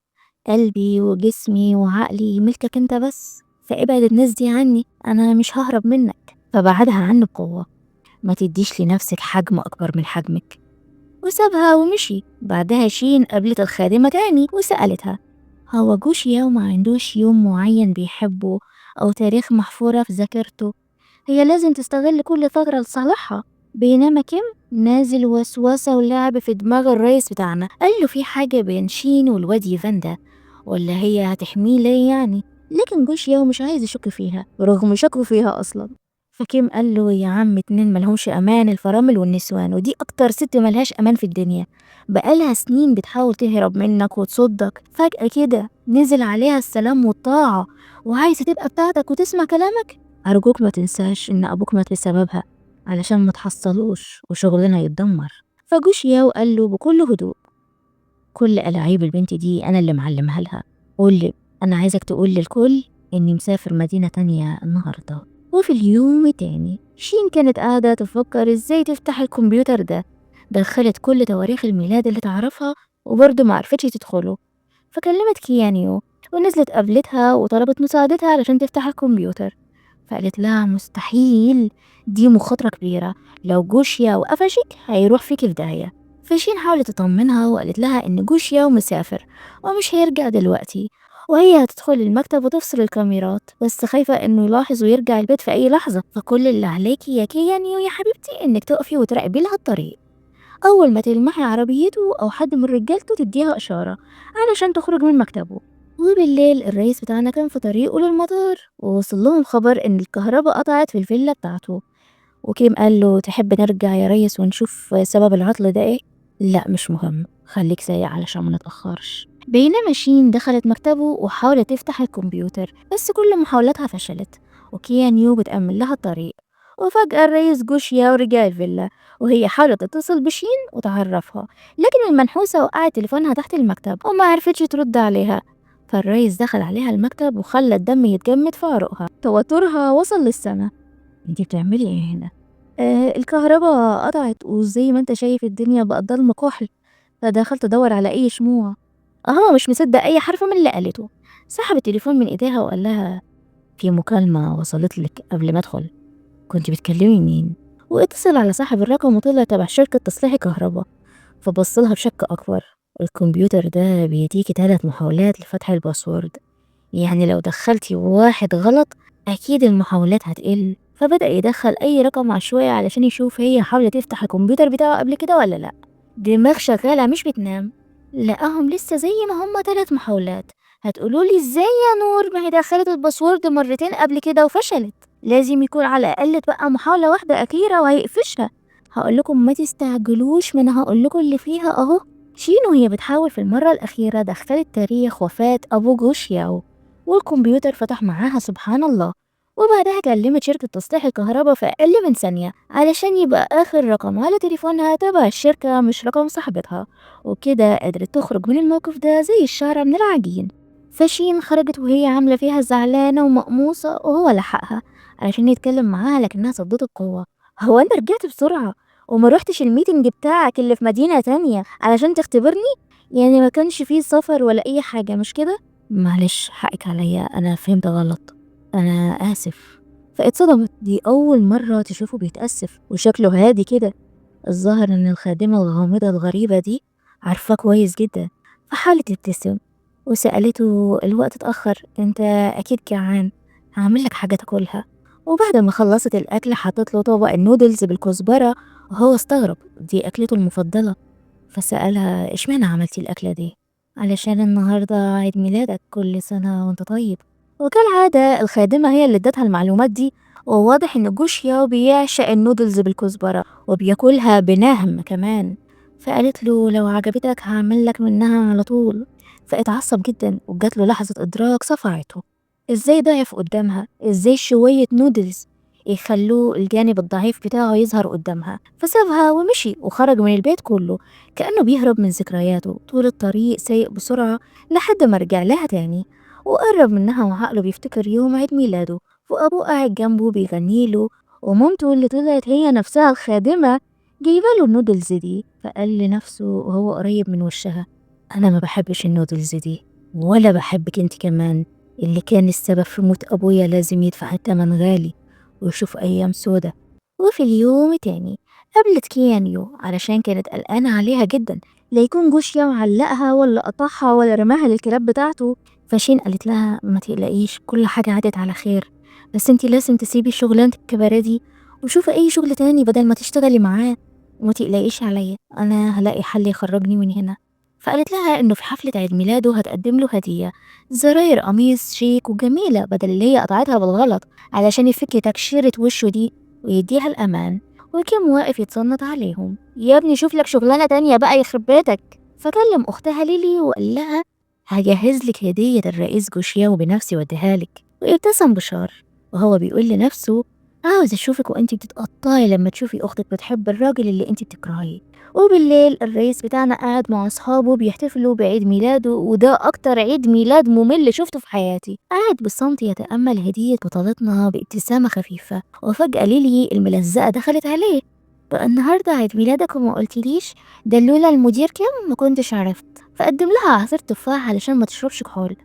قلبي وجسمي وعقلي ملكك أنت بس، فابعد الناس دي عني، أنا مش ههرب منك. فبعدها عنه بقوة، ما تديش لنفسك حجم أكبر من حجمك. وسابها ومشي. بعدها شين قابلت الخادمة تاني وسألتها هو جوشيا وما عندوش يوم معين بيحبه أو تاريخ محفورة في ذاكرته، هي لازم تستغل كل فترة لصالحها. بينما كيم نازل وسوسة ولعب في دماغ الرئيس بتاعنا، قال له في حاجة بين شين والواد يفان ده، ولا هي هتحميه ليه يعني؟ لكن جوشيا مش عايز يشك فيها رغم شكه فيها أصلا. فكيم قال له يا عم اتنين ملهمش أمان، الفرامل والنسوان، ودي أكتر ست ملهاش أمان في الدنيا، بقالها سنين بتحاول تهرب منك وتصدك، فجأة كده نزل عليها السلام والطاعة وعايزة تبقى بتاعتك وتسمع كلامك. أرجوك ما تنساش إن أبوك مات بسببها علشان ما تحصلوش وشغلنا يتدمر. فجوش ياو قال له بكل هدوء كل ألاعيب البنت دي أنا اللي معلمها لها، قول أنا عايزك تقول للكل إني مسافر مدينة تانية النهاردة. وفي اليوم التاني شين كانت قاعدة تفكر إزاي تفتح الكمبيوتر ده، دخلت كل تواريخ الميلاد اللي تعرفها وبرضه معرفتش تدخله. فكلمت كيانيو ونزلت قابلتها وطلبت مساعدتها علشان تفتح الكمبيوتر. فقالت لها مستحيل، دي مخاطرة كبيرة، لو جوشيا وقفشك هيروح فيك في داهية. فشين حاولت تطمنها وقالت لها إن جوشيا مسافر ومش هيرجع دلوقتي، وهي هتدخل المكتب وتفصل الكاميرات، بس خايفة إنه يلاحظ ويرجع البيت في أي لحظة. فكل اللي عليكي يا كيانيو يا حبيبتي إنك تقفي وتراقبي لها الطريق، أول ما تلمحي عربيته أو حد من رجالته تديها إشارة علشان تخرج من مكتبه. وبالليل الرئيس بتاعنا كان في طريقه للمطار ووصل لهم خبر إن الكهرباء قطعت في الفيلا بتاعته. وكيم قال له تحب نرجع يا ريس ونشوف سبب العطل ده إيه؟ لا مش مهم، خليك سايق علشان ما نتأخرش. بينما شين دخلت مكتبه وحاولت تفتح الكمبيوتر بس كل محاولاتها فشلت، وكيان يو بتأمن لها الطريق. وفجأة الرئيس جوشيا ورجع الفيلا وهي حاولت تتصل بشين وتعرفها، لكن المنحوسة وقعت تليفونها تحت المكتب وما عرفتش ترد عليها. فالرئيس دخل عليها المكتب وخلى الدم يتجمد في عروقها، توترها وصل للسما. انتي بتعملي ايه هنا؟ الكهرباء قطعت وزي ما انت شايف الدنيا بقت ضلمة كحل، فدخلت ادور على اي شموع. هو مش مصدق اي حرف من اللي قالته، سحب التليفون من ايديها وقال لها في مكالمة وصلت لك قبل ما ادخل، كنت بتكلمي مين؟ واتصل على صاحب الرقم وطلع تبع شركة تصليح كهرباء. فبصلها بشك أكبر، الكمبيوتر ده بيديكي 3 محاولات لفتح الباسورد، يعني لو دخلتي واحد غلط أكيد المحاولات هتقل. فبدأ يدخل أي رقم عشوائي علشان يشوف هي حاولت تفتح الكمبيوتر بتاعه قبل كده ولا لأ. دماغ شغالة مش بتنام، لقاهم لسه زي ما هما 3 محاولات. هتقولولي ازاي يا نور؟ ما هي دخلت الباسورد مرتين قبل كده وفشلت، لازم يكون على الأقل بقى محاولة واحدة أخيرة وهيقفشها. هقولكم ما تستعجلوش، ما أنا هقولكوا اللي فيها أهو. شينو هي بتحاول في المرة الأخيرة دخلت تاريخ وفاة أبو جوشياو، والكمبيوتر فتح معاها سبحان الله. وبعدها كلمت شركة تصليح الكهرباء في أقل من ثانية علشان يبقى آخر رقم على تليفونها تبع الشركة مش رقم صاحبتها، وكده قدرت تخرج من الموقف ده زي الشعرة من العجين. فشين خرجت وهي عاملة فيها زعلانة ومقموصة، وهو لحقها علشان يتكلم معاها لكنها صدته بقوة. هو أنت رجعت بسرعة وما روحتش الميتنج بتاعك اللي في مدينة تانية علشان تختبرني؟ يعني ما كانش فيه سفر ولا أي حاجة مش كده؟ معلش حقك عليا، أنا فهمت غلط، أنا آسف. فاتصدمت، دي أول مرة تشوفه بيتأسف وشكله هادي كده. الظاهر إن الخادمة الغامضة الغريبة دي عارفاه كويس جدا. فحاولت تبتسم وسألته الوقت اتأخر، انت أكيد جعان، هعملك حاجة تاكلها. وبعد ما خلصت الأكل حطت له طبق النودلز بالكزبرة، وهو استغرب، دي أكلته المفضلة. فسألها اشمعنى عملتي الأكلة دي؟ علشان النهاردة عيد ميلادك، كل سنة وانت طيب. وكالعادة الخادمة هي اللي ادتها المعلومات دي، وواضح ان جوشيا بيعشق النودلز بالكزبرة وبياكلها بنهم كمان. فقالت له لو عجبتك هعمل لك منها على طول. فاتعصب جدا وجات له لحظة إدراك صفعته، ازاي ضعف قدامها، ازاي شوية نودلز يخلوه الجانب الضعيف بتاعه يظهر قدامها. فسابها ومشي وخرج من البيت كله كأنه بيهرب من ذكرياته. طول الطريق سايق بسرعة لحد ما رجع لها تاني، وقرب منها وعقله بيفتكر يوم عيد ميلاده، وأبوه قاعد جنبه بيغنيله، ومامته اللي طلعت هي نفسها الخادمة جايباله النودلز دي. فقال لنفسه وهو قريب من وشها، أنا ما بحبش النودلز دي، ولا بحبك انت كمان. اللي كان السبب في موت أبويا لازم يدفع التمن غالي ويشوف أيام سودة. وفي اليوم تاني قابلت كيانيو علشان كانت قلقانة عليها جدا، لا يكون جوشيا معلقها ولا قطعها ولا رماها للكلاب بتاعته. فشين قالت لها ما تقلقيش، كل حاجة عدت على خير، بس انتي لازم تسيبي شغلانة الكباريه دي وشوفي أي شغل تاني بدل ما تشتغلي معاه. وما تقلقيش عليا، أنا هلاقي حل يخرجني من هنا. فقالت لها إنه في حفلة عيد ميلاده هتقدم له هدية، زراير قميص شيك وجميلة بدل اللي هي قطعتها بالغلط، علشان يفك تكشيرة وشه دي ويديها الأمان. وكان واقف يتصنت عليهم، يا ابني شوف لك شغلانة تانية بقى يخرب بيتك. فكلم أختها ليلي وقال لها هجهز لك هدية الرئيس جوشياو بنفسي واديها لك. وابتسم بشار وهو بيقول لنفسه عاوز اشوفك وانتي بتتقطعي لما تشوفي اختك بتحب الراجل اللي انتي بتكرهيه. وبالليل الرئيس بتاعنا قاعد مع اصحابه بيحتفلوا بعيد ميلاده، وده اكتر عيد ميلاد ممل شفته في حياتي. قاعد بالصمت يتأمل هدية بطلتنا بابتسامة خفيفة، وفجأة ليلي الملزقة دخلت عليه، بقى النهاردة عيد ميلادك وما قلتليش؟ ده لولا المدير كم ما كنتش عرفت. فقدم لها عصير تفاح علشان ما تشربش كحول،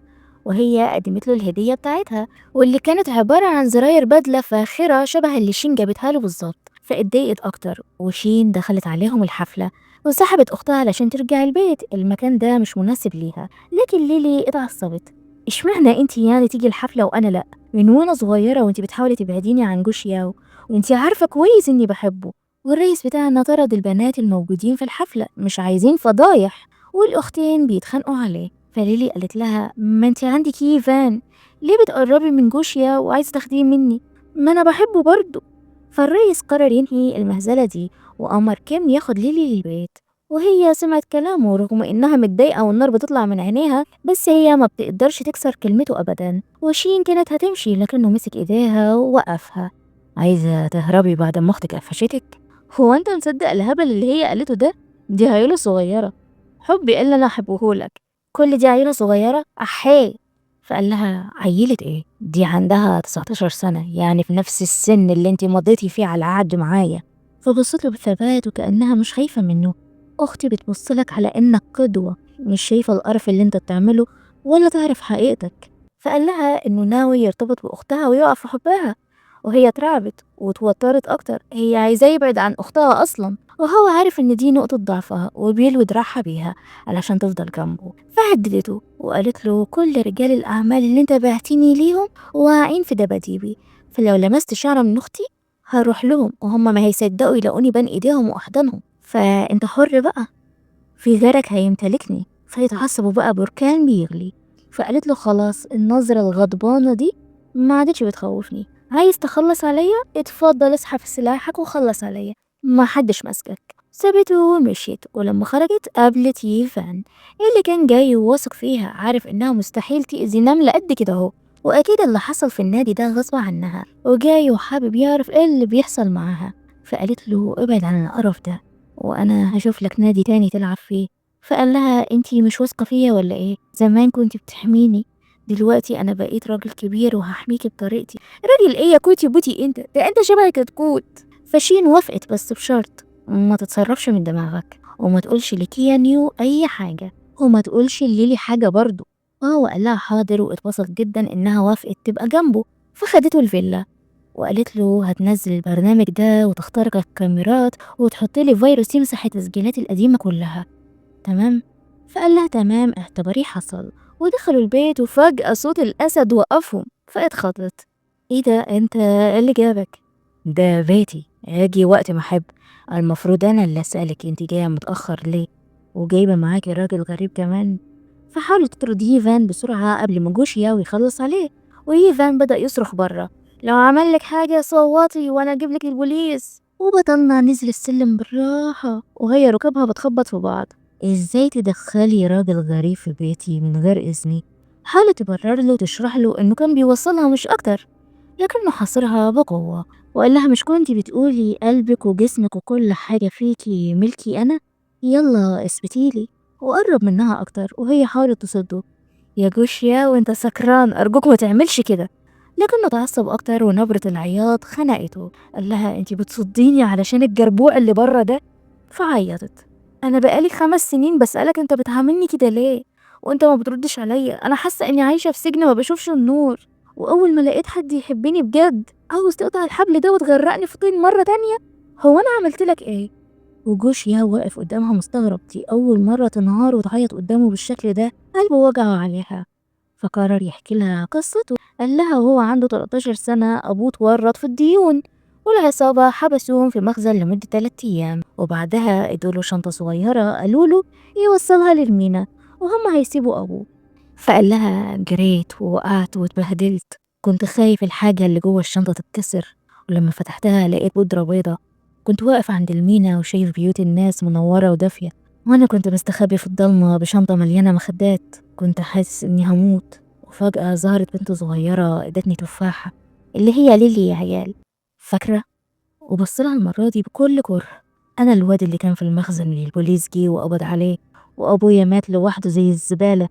وهي قدمت له الهدية بتاعتها واللي كانت عبارة عن زراير بدلة فاخرة شبه اللي شين جابتها له بالظبط. فاتضايقت أكتر، وشين دخلت عليهم الحفلة وسحبت أختها علشان ترجع البيت، المكان ده مش مناسب ليها. لكن ليلي اتعصبت، اشمعنى انتي يعني تيجي الحفلة وأنا لأ؟ من وانا صغيرة وانتي بتحاولي تبعديني عن جوشياو، وانتي عارفة كويس اني بحبه، والرئيس بتاعنا طرد البنات الموجودين في الحفلة، مش عايزين فضايح. والأختين بيتخانقوا عليه. فليلي قالت لها ما انت عندك ايفان، ليه بتقربي من جوشيا وعايزة تاخديه مني؟ ما انا بحبه برضه. فالرئيس قرر ينهي المهزلة دي وأمر كيم ياخد ليلي للبيت. وهي سمعت كلامه رغم انها متضايقة والنار بتطلع من عينيها، بس هي ما بتقدرش تكسر كلمته ابدا. وشين كانت هتمشي لكنه مسك ايديها ووقفها. عايزة تهربي بعد ما اختك قفشتك؟ هو انت مصدق الهبل اللي هي قالته ده؟ دي عيلة صغيرة، حبي إيه اللي انا احبهولك؟ كل دي عيلة صغيرة أحيه. فقال لها عيلة ايه؟ دي عندها 19 سنة، يعني في نفس السن اللي انتي مضيتي فيه على العهد معايا. فبصت له بثبات وكأنها مش خايفة منه. أختي بتبصلك على إنك قدوة، مش شايفة القرف اللي انت بتعمله ولا تعرف حقيقتك. فقال لها إنه ناوي يرتبط بأختها ويقع في حبها، وهي اترعبت واتوترت أكتر، هي عايزاه يبعد عن أختها أصلا، وهو عارف إن دي نقطة ضعفها وبيلوي دراعها بيها علشان تفضل جنبه. فهددته وقالت له كل رجال الأعمال اللي انت بعتيني ليهم واقعين في دباديبي، فلو لمست شعرة من أختي هروح لهم وهم ما هيصدقوا يلاقوني بين إيديهم وأحضانهم، فانت حر بقى، في غيرك هيمتلكني. فيتعصبوا بقى بركان بيغلي. فقالت له خلاص، النظرة الغضبانة دي ما عادتش بتخوفني، عايز تخلص عليا اتفضل اسحب سلاحك وخلص عليا، ما حدش ماسكك. سابته ومشيت، ولما خرجت قابلت ييفان اللي كان جاي وواثق فيها، عارف انها مستحيل تأذي نملة قد كده اهو، واكيد اللي حصل في النادي ده غصب عنها، وجاي وحابب يعرف ايه اللي بيحصل معاها. فقالت له ابعد عن القرف ده وانا هشوف لك نادي تاني تلعب فيه. فقال لها انتي مش واثقة فيا ولا ايه؟ زمان كنت بتحميني، دلوقتي انا بقيت راجل كبير وهحميكي بطريقتي. راجل ايه يا كوتي بوتي انت؟ ده انت شبه كتكوت. فشين وافقت بس بشرط ما تتصرفش من دماغك، وما تقولش لكيا نيو اي حاجة، وما تقولش ليلي حاجة برضو. وقال لها حاضر، واتبسط جدا انها وافقت تبقى جنبه. فخدته الفيلا وقالت له هتنزل البرنامج ده وتخترق الكاميرات وتحط لي فيروس يمسح التسجيلات القديمة كلها، تمام؟ فقال لها تمام اعتبريه حصل. ودخلوا البيت وفجأة صوت الأسد وقفهم، فاتخضت. ايه ده انت إيه اللي جابك؟ ده بيتي، اجي وقت ما احب، المفروض انا اللي اسألك انت جاية متأخر ليه، وجايبة معاكي راجل غريب كمان. فحاولت تطرد ييفان بسرعة قبل ما جوشيا ويخلص عليه، وييفان بدأ يصرخ بره لو عمل لك حاجة صوتي وانا اجيب لك البوليس. وبطلنا نزل السلم بالراحة وهي ركبها بتخبط في بعض. ازاي تدخلي راجل غريب في بيتي من غير اذني؟ حاولت تبرر له وتشرح له انه كان بيوصلها مش اكتر، لكنه حاصرها بقوة وقال لها مش كنتي بتقولي قلبك وجسمك وكل حاجة فيكي ملكي انا؟ يلا اثبتيلي. وقرب منها اكتر وهي حاولت تصده. يا جوشيا وانت سكران، ارجوك ما تعملش كده. لكنه اتعصب اكتر ونبرة العياط خنقته. قال لها انتي بتصديني علشان الجربوع اللي بره ده؟ فعيطت. انا بقالي 5 سنين بسألك انت بتعاملني كده ليه وانت ما بتردش عليا، انا حاسة اني عايشة في سجن ما بشوفش النور، واول ما لقيت حد يحبني بجد عاوز تقطع الحبل ده وتغرقني في طين مرة تانية. هو انا عملت لك ايه؟ وجوشيا واقف قدامها مستغرب، دي اول مرة تنهار وتعيط قدامه بالشكل ده، قلبه وجعه عليها. فقرر يحكي لها قصته. قال لها وهو عنده 13 سنة أبوه اتورط في الديون، والعصابة حبسوهم في مخزن لمدة 3 أيام، وبعدها ادوله شنطة صغيرة قالوله يوصلها للمينا وهم هيسيبوا أبوه. فقال لها جريت ووقعت واتبهدلت، كنت خايف الحاجة اللي جوه الشنطة تتكسر، ولما فتحتها لقيت بودرة بيضة. كنت واقف عند المينا وشايف بيوت الناس منورة ودافية، وأنا كنت مستخبي في الضلمة بشنطة مليانة مخدات، كنت حاسس إني هموت. وفجأة ظهرت بنت صغيرة ادتني تفاحة اللي هي ليلي يا عيال، فاكرة؟ وبصلها المرة دي بكل كره. أنا الواد اللي كان في المخزن اللي البوليس جه وقبض عليه، وأبويا مات لوحده زي الزبالة.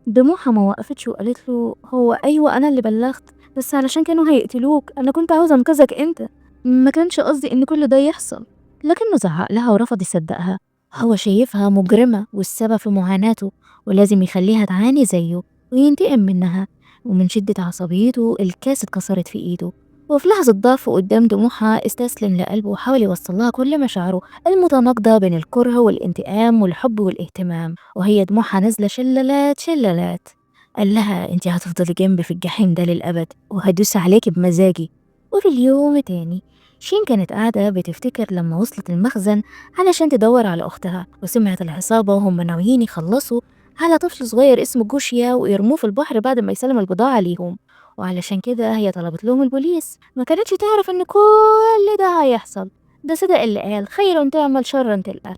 دموعها ما وقفتش وقالت له هو أيوة أنا اللي بلغت، بس علشان كانوا هيقتلوك، أنا كنت عاوزة أنقذك أنت، ما كانش قصدي إن كل ده يحصل. لكنه زعق لها ورفض يصدقها، هو شايفها مجرمة والسبب في معاناته، ولازم يخليها تعاني زيه وينتقم منها. ومن شدة عصبيته الكاس اتكسرت في إيده، وفي لحظة ضعف قدام دموعها استسلم لقلبه وحاول يوصلها كل مشاعره المتناقضة بين الكره والانتقام والحب والاهتمام، وهي دموعها نازلة شلالات شلالات. قال لها انتي هتفضلي جنبي في الجحيم ده للأبد وهدوس عليكي بمزاجي. وفي اليوم تاني شين كانت قاعدة بتفتكر لما وصلت المخزن علشان تدور على أختها، وسمعت العصابة وهم ناويين يخلصوا على طفل صغير اسمه جوشيا ويرموه في البحر بعد ما يسلم البضاعة ليهم. وعلشان كده هي طلبت لهم البوليس، ما كانتش تعرف ان كل ده هيحصل. ده صدق اللي قال خير تعمل شرا تلقى.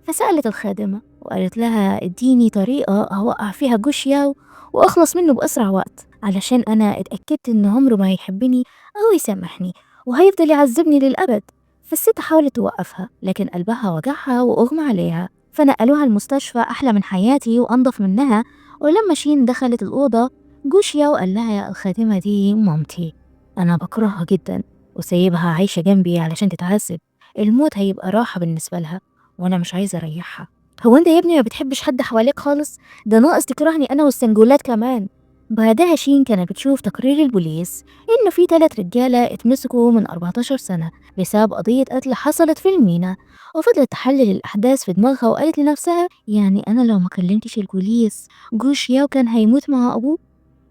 فسألت الخادمة وقالت لها اديني طريقة أوقع فيها جوشيا وأخلص منه بأسرع وقت، علشان أنا اتأكدت إن عمره ما هيحبني أو يسامحني وهيفضل يعذبني للأبد. فالست حاولت توقفها لكن قلبها وجعها وأغمى عليها، فنقلوها المستشفى أحلى من حياتي وأنظف منها. ولما شين دخلت الأوضة جوشيا وقال لها يا الخادمة دي مامتي، أنا بكرهها جدا وسايبها عايشة جنبي علشان تتعذب، الموت هيبقى راحة بالنسبة لها وانا مش عايزه اريحها. هو انت يا ابني ما بتحبش حد حواليك خالص؟ ده ناقص تكرهني انا والسنجولات كمان. بعدها شين كانت بتشوف تقرير البوليس إنه في 3 رجالة اتمسكوا من 14 سنة بسبب قضية قتل حصلت في المينا. وفضلت تحلل الأحداث في دماغها وقالت لنفسها يعني أنا لو ما كلمتش البوليس جوش ياو كان هيموت مع أبوه،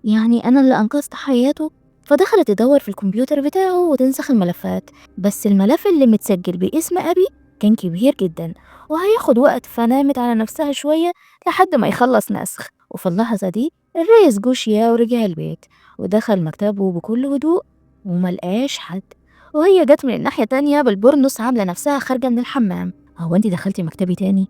يعني أنا اللي أنقذت حياته. فدخلت تدور في الكمبيوتر بتاعه وتنسخ الملفات، بس الملف اللي متسجل باسم أبي كان كبير جدا وهياخد وقت، فنامت على نفسها شوية لحد ما يخلص نسخ. وفي اللحظة دي الريس جوشيا ورجع البيت ودخل مكتبه بكل هدوء وملقاش حد. وهي جت من الناحية تانية بالبرنس عاملة نفسها خارجة من الحمام. هو انتي دخلتي مكتبي تاني؟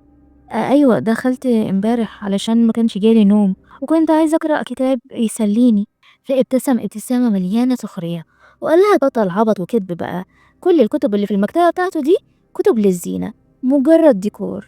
أيوة دخلت امبارح علشان ما كانش جالي نوم وكنت عايزة أقرأ كتاب يسليني. فابتسم ابتسامة مليانة سخرية وقال لها بطل عبط وكدب بقى، كل الكتب اللي في المكتبة بتاعته دي كتب للزينة، مجرد ديكور.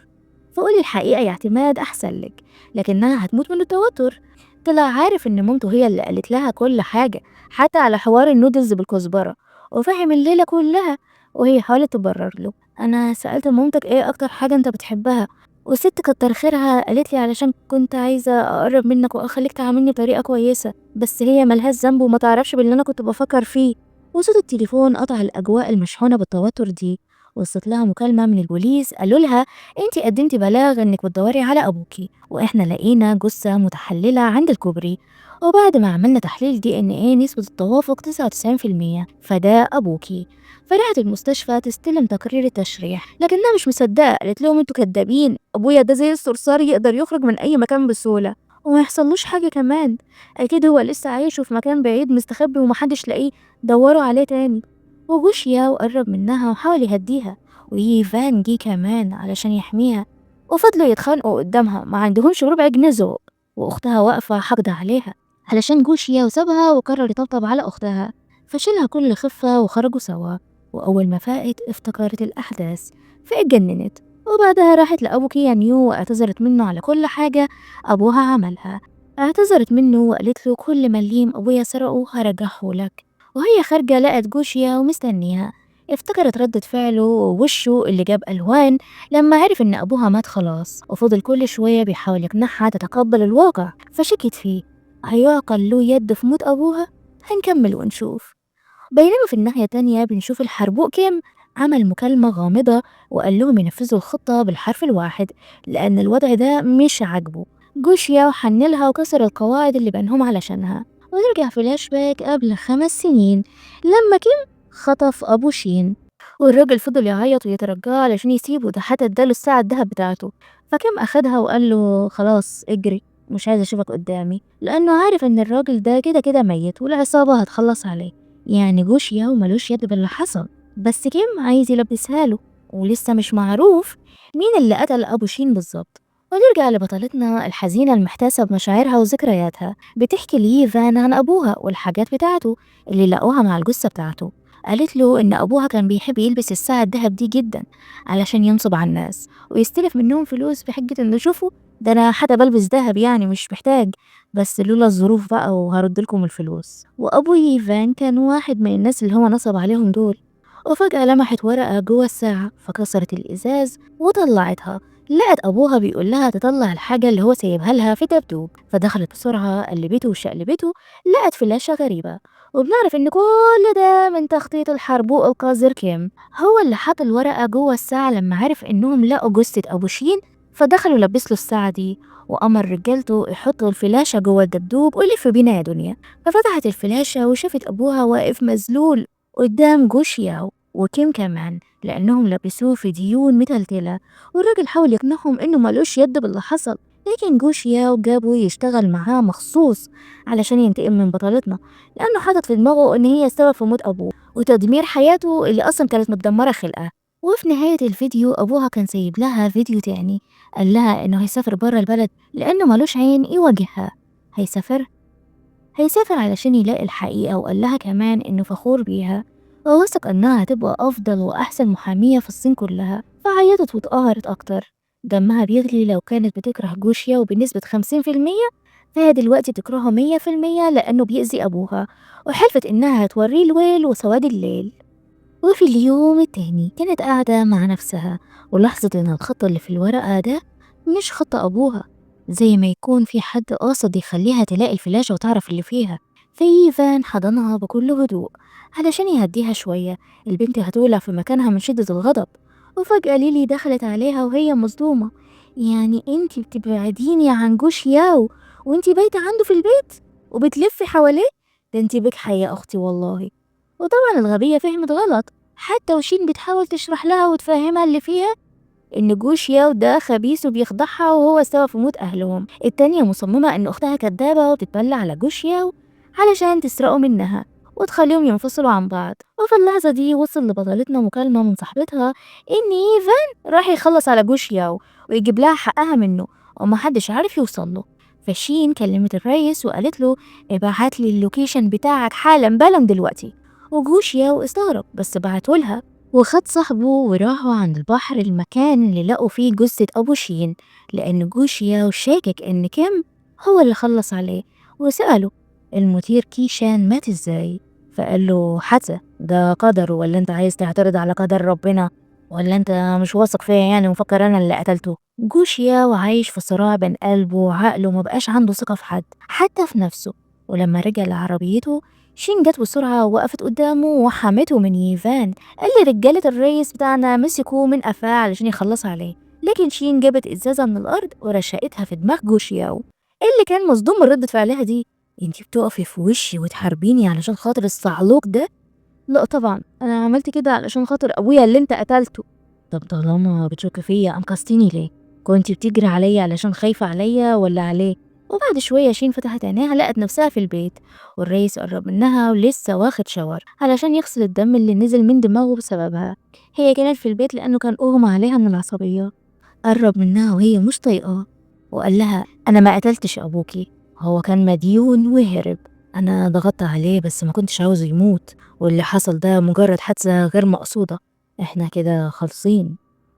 فقولي الحقيقة يا اعتماد أحسن لك، لكنها هتموت من التوتر. طلع عارف إن مامته هي اللي قالت لها كل حاجة، حتى على حوار النودلز بالكزبرة، وفهم الليلة كلها. وهي حاولت تبرر له، أنا سألت مامتك إيه أكتر حاجة أنت بتحبها، والست كتر خيرها قالت لي علشان كنت عايزة أقرب منك وأخليك تعاملني بطريقة كويسة، بس هي ملهاش ذنب وما تعرفش باللي أنا كنت بفكر فيه. وصوت التليفون قطع الأجواء المشحونة بالتوتر دي. وصلت لها مكالمة من البوليس قالوا لها انتي قدمتي بلاغ انك بتدوري على ابوكي، واحنا لقينا جثة متحللة عند الكوبري، وبعد ما عملنا تحليل دي ان ايه نسبة التوافق 99%، فده ابوكي. فرحت المستشفى تستلم تقرير التشريح لكنها مش مصدقة، قالت لهم انتوا كدابين، ابويا ده زي الصرصار يقدر يخرج من اي مكان بسهولة وما يحصلوش حاجة كمان، اكيد هو لسه عايش وفي مكان بعيد مستخبي ومحدش لاقيه، دوروا عليه تاني. وجوشيا وقرب منها وحاول يهديها، ويفان جه كمان علشان يحميها، وفضلوا يتخانقوا قدامها ما عندهمش ربع جنيه ذوق. واختها واقفة حاقدة عليها علشان جوشيا وسابها وقرر يطبطب على اختها، فشيلها كل خفة وخرجوا سوا. وأول ما فاقت افتكرت الأحداث فاتجننت، وبعدها راحت لأبو كيانيو واعتذرت منه على كل حاجة أبوها عملها. اعتذرت منه وقالت له كل مليم أبويا سرقه هرجعه لك. وهي خارجة لقت جوشيا ومستنيها، افتكرت ردة فعله ووشه اللي جاب ألوان لما عرف إن أبوها مات خلاص، وفضل كل شوية بيحاول يقنعها تتقبل الواقع، فشكت فيه. هيعقل له يد في موت أبوها؟ هنكمل ونشوف. بينما في الناحية تانية بنشوف الحربوق كيم عمل مكالمة غامضة وقال لهم ينفذوا الخطة بالحرف الواحد لأن الوضع ده مش عاجبه. جوشيا وحنلها وكسر القواعد اللي بينهم علشانها. ونرجع فلاش باك قبل 5 سنين لما كيم خطف أبو شين، والراجل فضل يعيط ويترجاه علشان يسيبه، ده حتى اداله الساعة الدهب بتاعته. فكيم أخدها وقال له خلاص اجري، مش عايز أشوفك قدامي، لأنه عارف إن الراجل ده كده كده ميت والعصابة هتخلص عليه. يعني جوشيا وملوش يد باللي حصل، بس كيم عايز يلبسها له، ولسه مش معروف مين اللي قتل أبو شين بالظبط. ونرجع لبطلتنا الحزينة المحتاسة بمشاعرها وذكرياتها، بتحكي لي فان عن أبوها والحاجات بتاعته اللي لقوها مع الجثة بتاعته. قالت له إن أبوها كان بيحب يلبس الساعة الدهب دي جدا علشان ينصب على الناس ويستلف منهم فلوس بحجة إنه شوفوا ده أنا حتى بلبس دهب يعني مش محتاج، بس لولا الظروف بقى وهرد لكم الفلوس. وأبو ييفان كان واحد من الناس اللي هو نصب عليهم دول. وفجأة لمحت ورقة جوه الساعة فكسرت الإزاز وطلعتها، لقت أبوها بيقول لها تطلع الحاجة اللي هو سايبها لها في دبدوب. فدخلت بسرعة قلبته وشقلبته، لقت فلاشة غريبة. وبنعرف إن كل ده من تخطيط الحربوق القذر كيم، هو اللي حط الورقة جوه الساعة لما عرف إنهم لقوا جثة أبو شين، فدخلوا لبس له الساعة دي وأمر رجالته يحطوا الفلاشة جوه الدبدوب ويلف بينا يا دنيا. ففتحت الفلاشة وشافت أبوها واقف مذلول قدام جوشياو وكيم كمان لأنهم لبسوه في ديون متلتلة. والراجل حاول يقنعهم إنه ملوش يد باللي حصل، لكن جوشياو جابه يشتغل معاه مخصوص علشان ينتقم من بطلتنا، لأنه حاطط في دماغه إن هي السبب في موت أبوه وتدمير حياته اللي أصلا كانت متدمرة خلقها. وفي نهاية الفيديو أبوها كان سايب لها فيديو تاني، قال لها إنه هيسافر برا البلد لأنه ملوش عين يواجهها. هيسافر هيسافر علشان يلاقي الحقيقة، وقال لها كمان إنه فخور بيها وواثق إنها هتبقى أفضل وأحسن محامية في الصين كلها. فعيطت واتقهرت أكتر، دمها بيغلي لو كانت بتكره جوشيا وبنسبة 50%، فهي دلوقتي تكرهه 100% لأنه بيأذي أبوها، وحلفت إنها هتوريه الويل وسواد الليل. وفي اليوم التاني كانت قاعدة مع نفسها ولاحظت إن الخط اللي في الورقة ده مش خط أبوها، زي ما يكون في حد قاصد يخليها تلاقي الفلاشة وتعرف اللي فيها. فإيفان حضنها بكل هدوء علشان يهديها شوية. البنت هتولع في مكانها من شدة الغضب، وفجأة ليلي دخلت عليها وهي مصدومة. يعني انتي بتبعديني عن جوش ياو وانتي بايتة عنده في البيت وبتلفي حواليه؟ ده انتي بجحة يا أختي والله. وطبعا الغبية فهمت غلط، حتى وشين بتحاول تشرح لها وتفهمها اللي فيها إن جوش ياو ده خبيث وبيخدعها وهو السبب في موت أهلهم. التانية مصممة إن أختها كدابة وبتتبلى على جوش ياو علشان تسرقه منها وتخليهم ينفصلوا عن بعض. وفي اللحظة دي وصل لبطلتنا مكالمة من صاحبتها إن إيفان راح يخلص على جوش ياو ويجيب لها حقها منه ومحدش عارف يوصله. فشين كلمت الريس وقالت له ابعت لي اللوكيشن بتاعك حالا بلا دلوقتي. وجوش ياو استغرب بس بعتهولها، وخد صاحبه وراحوا عند البحر المكان اللي لقوا فيه جثة أبو شين، لأن جوشيا شاكك إن كيم هو اللي خلص عليه. وسأله المثير كيشان مات ازاي؟ فقال له حتى ده قدر، ولا انت عايز تعترض على قدر ربنا، ولا انت مش واثق فيا يعني ومفكر انا اللي قتلته؟ جوشيا وعايش في صراع بين قلبه وعقله ومبقاش عنده ثقة في حد حتى في نفسه. ولما رجع لعربيته شين جت بسرعة ووقفت قدامه وحمته من ييفان. قال لي رجالة الريس بتاعنا مسكوه من قفاه علشان يخلص عليه، لكن شين جابت ازازة من الارض ورشقتها في دماغ جوشياو اللي كان مصدوم من ردة فعلها دي. انتي بتقفي في وشي وتحاربيني علشان خاطر الصعلوك ده؟ لا طبعا انا عملت كده علشان خاطر ابويا اللي انت قتلته. طب طالما بتشك فيا انقذتيني ليه؟ كنتي بتجري عليا علشان خايفة عليا ولا عليه؟ وبعد شوية شين فتحت عينيها لقت نفسها في البيت، والريس قرب منها ولسه واخد شاور علشان يغسل الدم اللي نزل من دماغه بسببها. هي كانت في البيت لأنه كان أغمى عليها من العصبية. قرب منها وهي مش طايقاه وقال لها أنا ما قتلتش أبوكي، هو كان مديون وهرب، أنا ضغطت عليه بس ما كنتش عاوزه يموت، واللي حصل ده مجرد حادثة غير مقصودة، احنا كده خالصين.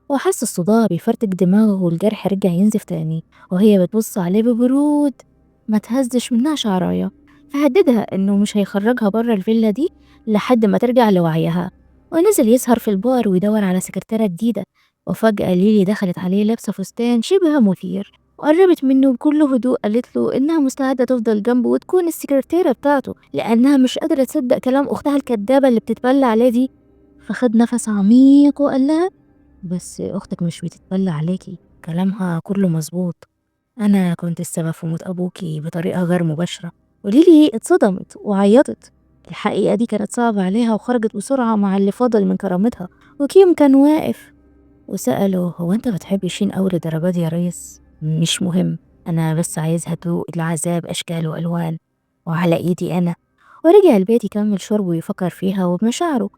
وحس الصداع بيفرتك دماغه والجرح رجع ينزف تاني، وهي بتبص عليه ببرود ما تهزش منها شعراية. فهددها انه مش هيخرجها بره الفيلا دي لحد ما ترجع لوعيها. ونزل يسهر في البار ويدور على سكرتيرة جديدة. وفجأة ليلي دخلت عليه لابسة فستان شبه مثير وقربت منه بكل هدوء، قالت له إنها مستعدة تفضل جنبه وتكون السكرتيرة بتاعته لأنها مش قادرة تصدق كلام أختها الكدابة اللي بتتبلى عليه دي. فخد نفس عميق وقال لها بس أختك مش بتتبلى عليكي، كلامها كله مظبوط، أنا كنت السبب في موت أبوكي بطريقة غير مباشرة. وليلي اتصدمت وعيطت. الحقيقة دي كانت صعبة عليها وخرجت بسرعة مع اللي فضل من كرامتها. وكيم كان واقف وسأله هو أنت بتحب شين أوي للدرجة دي يا ريس؟ مش مهم، أنا بس عايزها تدوق العذاب أشكال وألوان وعلى إيدي أنا. ورجع البيت يكمل شربه ويفكر فيها وبمشاعره،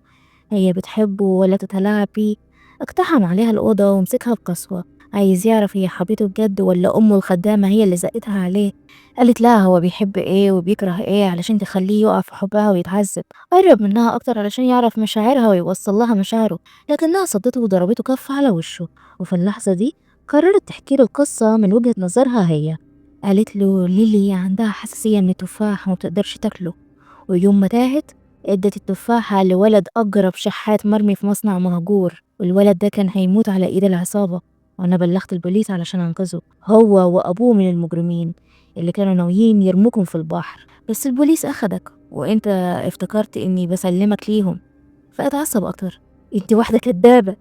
هي بتحبه ولا تتلاعب بيه؟ اقتحم عليها الأوضة ومسكها بقسوة، عايز يعرف هي حبيته بجد ولا أمه الخدامة هي اللي زقتها عليه. قالت لها هو بيحب ايه وبيكره ايه علشان تخليه يقع في حبها ويتعذب. قرب منها أكتر علشان يعرف مشاعرها ويوصل لها مشاعره، لكنها صدته وضربته كف على وشه. وفي اللحظة دي قررت تحكي له القصة من وجهة نظرها هي. قالت له ليلي عندها حساسية من التفاح وما بتقدرش تاكله، ويوم ما تاهت ادت التفاحة لولد أجرب شحات مرمي في مصنع مهجور، والولد ده كان هيموت على ايد العصابة، وانا بلغت البوليس علشان انقذه هو وابوه من المجرمين اللي كانوا ناويين يرموكم في البحر، بس البوليس اخدك وانت افتكرت اني بسلمك ليهم. فاتعصب اكتر. انت واحدة كدابة،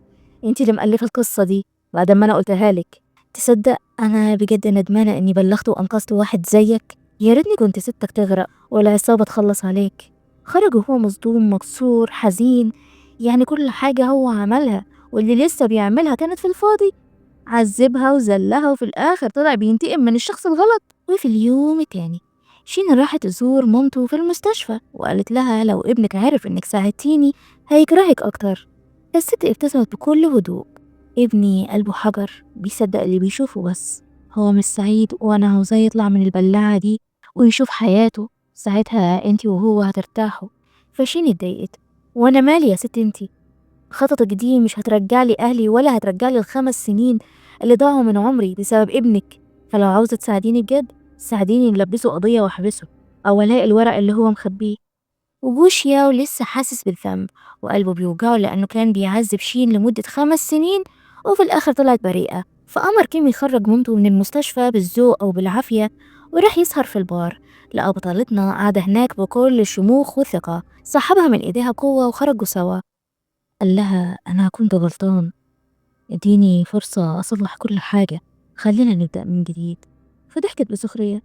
انت اللي مألفة القصة دي بعد ما انا قلتها لك. تصدق انا بجد ندمانة اني بلغت وانقذت واحد زيك، يا ريتني كنت سبتك تغرق والعصابة تخلص عليك. خرج وهو مصدوم مكسور حزين، يعني كل حاجة هو عملها واللي لسه بيعملها كانت في الفاضي، عذبها وذلها وفي الآخر طلع بينتقم من الشخص الغلط. وفي اليوم التاني شين راحت تزور مامته في المستشفى وقالت لها لو ابنك عرف انك ساعدتيني هيكرهك اكتر. الست ابتسمت بكل هدوء، ابني قلبه حجر بيصدق اللي بيشوفه، بس هو مش سعيد وانا عاوزاه يطلع من البلاعة دي ويشوف حياته، ساعتها انتي وهو هترتاحوا. فشين اتضايقت، وانا مالي يا ست انتي، خططك دي مش هترجعلي أهلي ولا هترجعلي ال5 سنين اللي ضاعوا من عمري بسبب ابنك. فلو عاوزة تساعديني بجد ساعديني نلبسه قضية واحبسه أو ألاقي الورق اللي هو مخبيه. وجوش ياو لسه حاسس بالذنب وقلبه بيوجعه لأنه كان بيعذب شين لمدة 5 سنين وفي الآخر طلعت بريئة. فأمر كيم يخرج مامته من المستشفى بالذوق أو بالعافية، وراح يسهر في البار. لقى بطلتنا قاعدة هناك بكل شموخ وثقة، سحبها من إيديها بقوة وخرجوا سوا. قال لها أنا كنت غلطان، اديني فرصة أصلح كل حاجة، خلينا نبدأ من جديد. فضحكت بسخرية.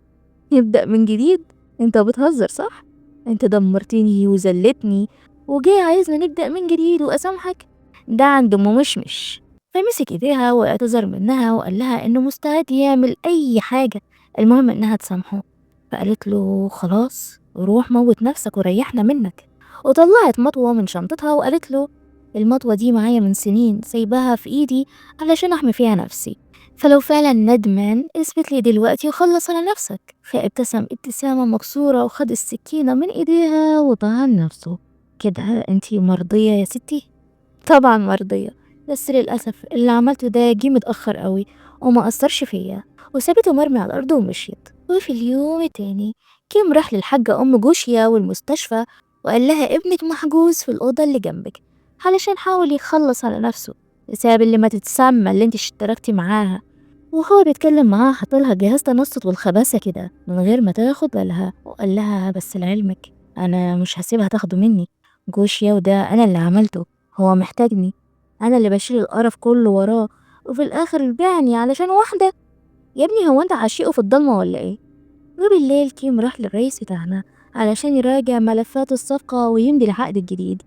نبدأ من جديد؟ انت بتهزر صح؟ انت دمرتني وذلتني وجاي عايزنا نبدأ من جديد وأسامحك؟ ده عند أم مشمش. فمسك ايديها واعتذر منها وقال لها انه مستعد يعمل اي حاجة، المهم انها تسامحه. فقالت له خلاص روح موت نفسك وريحنا منك. وطلعت مطوة من شنطتها وقالت له المطوة دي معايا من سنين، سايباها في ايدي علشان احمي فيها نفسي، فلو فعلا ندمان اثبت لي دلوقتي وخلص على نفسك. فابتسم ابتسامة مكسورة وخد السكينة من ايديها وطعن نفسه. كده انتي مرضية يا ستي؟ طبعا مرضية، بس للأسف اللي عملته ده جه متأخر قوي وما أثرش فيا، وسابته مرمي على الأرض ومشيت. وفي اليوم التاني كيم راح للحاجة أم جوشيا والمستشفى، وقال لها ابنك محجوز في الأوضة اللي جنبك، علشان حاول يخلص على نفسه بسبب اللي ما تتسمى اللي انت اشتركتي معاها. وهو بيتكلم معاها حطلها جهاز تنصت والخباثة كده من غير ما تاخد بالها، وقال لها بس لعلمك أنا مش هسيبها تاخده مني، جوشيا وده أنا اللي عملته، هو محتاجني، أنا اللي بشيل القرف كله وراه، وفي الآخر بيعني علشان واحدة. يا ابني هو انت عشيقه في الضلمة ولا ايه؟ وبالليل كيم راح للرئيس بتاعنا علشان يراجع ملفات الصفقة ويمضي العقد الجديد،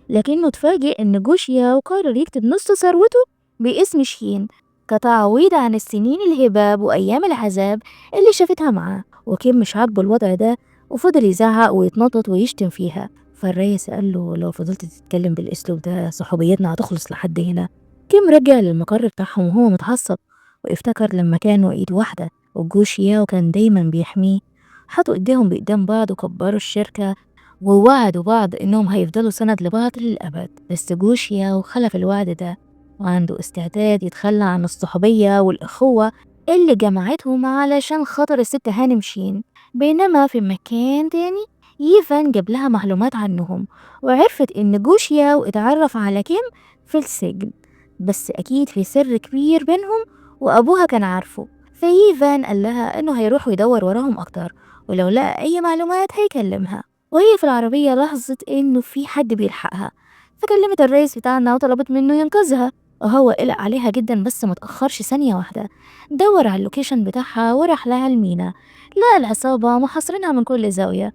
لكنه اتفاجئ إن جوشيا وقرر يكتب نص ثروته باسم شين كتعويض عن السنين الهباب وأيام العذاب اللي شافتها معاه. وكيم مش عاجبه الوضع ده وفضل يزعق ويتنطط ويشتم فيها. فالرئيس قال له لو فضلت تتكلم بالأسلوب ده صحوبيتنا هتخلص لحد هنا. كيم رجع للمقر بتاعهم وهو متعصب، وافتكر لما كانوا ايد واحدة وجوشيا وكان دايما بيحميه. حطوا ايديهم بقدام بعض وكبروا الشركة ووعدوا بعض انهم هيفضلوا سند لبعض للأبد. بس جوشيا وخلف الوعد ده وعنده استعداد يتخلى عن الصحوبية والأخوة اللي جمعتهم علشان خاطر الست هانم شين. بينما في مكان تاني ييفان جاب لها معلومات عنهم، وعرفت ان جوشيا واتعرف على كيم في السجن، بس أكيد في سر كبير بينهم وأبوها كان عارفه. فييفان قال لها إنه هيروح ويدور وراهم أكتر، ولو لقى أي معلومات هيكلمها. وهي في العربية لاحظت إنه في حد بيلحقها، فكلمت الرئيس بتاعنا وطلبت منه ينقذها، وهو قلق عليها جدا بس متأخرش ثانية واحدة. دور على اللوكيشن بتاعها وراح لها المينا، لقى العصابة محاصرينها من كل زاوية.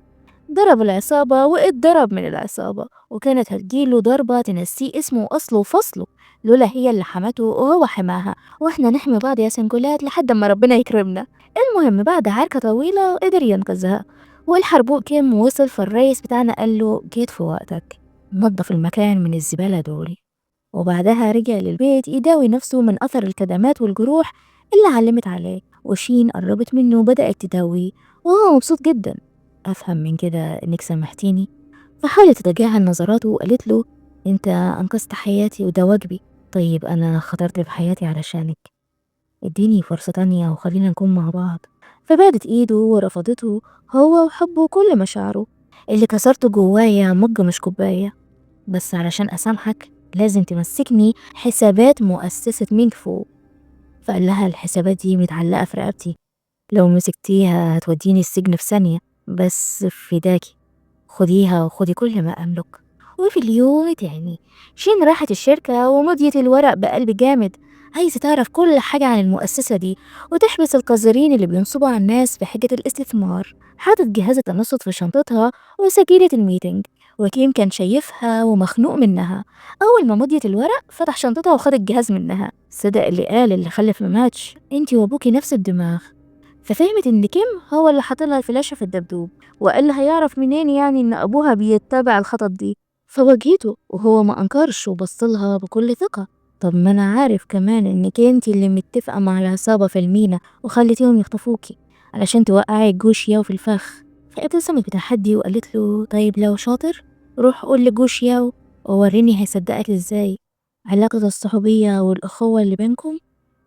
ضرب العصابة واتضرب من العصابة، وكانت هتجيله ضربة تنسيه اسمه وأصله وفصله، لولا هي اللي حمته وهو حماها، واحنا نحمي بعض يا سنجولات لحد ما ربنا يكرمنا. المهم بعد عركة طويلة قدر ينقذها. والحربوق كيم وصل، فالريس بتاعنا قال له جيت في وقتك، نظف المكان من الزبالة دول. وبعدها رجع للبيت يداوي نفسه من أثر الكدمات والجروح اللي علمت عليه. وشين قربت منه وبدأت تداويه وهو مبسوط جدا. أفهم من كده إنك سامحتيني؟ فحاولت تتجاهل نظراته وقالت له أنت أنقذت حياتي وده واجبي. طيب أنا خطرت بحياتي علشانك، اديني فرصة تانية وخلينا نكون مع بعض. فبعدت إيده ورفضته هو وحبه كل مشاعره. اللي كسرته جوايا مج مش كوباية، بس علشان أسامحك لازم تمسكني حسابات مؤسسة مينج فو. فقال لها الحسابات دي متعلقة في رقبتي، لو مسكتيها هتوديني السجن في ثانية، بس فداكي خديها وخدي كل ما أملك. وفي اليوم التاني شين راحت الشركة ومضيت الورق بقلب جامد، عايزة تعرف كل حاجة عن المؤسسة دي وتحبس القذرين اللي بينصبوا على الناس بحجة الاستثمار. حاطت جهاز التنصت في شنطتها وسجلت الميتنج، وكيم كان شايفها ومخنوق منها. أول ما مضيت الورق فتح شنطتها وخد الجهاز منها. صدق اللي قال اللي خلف ما ماتش، انتي وابوكي نفس الدماغ. ففهمت ان كيم هو اللي حاطلها الفلاشة في الدبدوب، وقال لها هيعرف منين يعني ان ابوها بيتبع الخطط دي. فواجهته وهو ما انكرش وبصلها بكل ثقة. طب ما انا عارف كمان انك انتي اللي متفقة مع العصابة في المينا وخليتيهم يخطفوكي علشان توقعي الجوشياو في الفخ. فابتسمت بتحدي وقالت له طيب لو شاطر روح قول لجوشياو ووريني هيصدقك ازاي. علاقة الصحوبية والأخوة اللي بينكم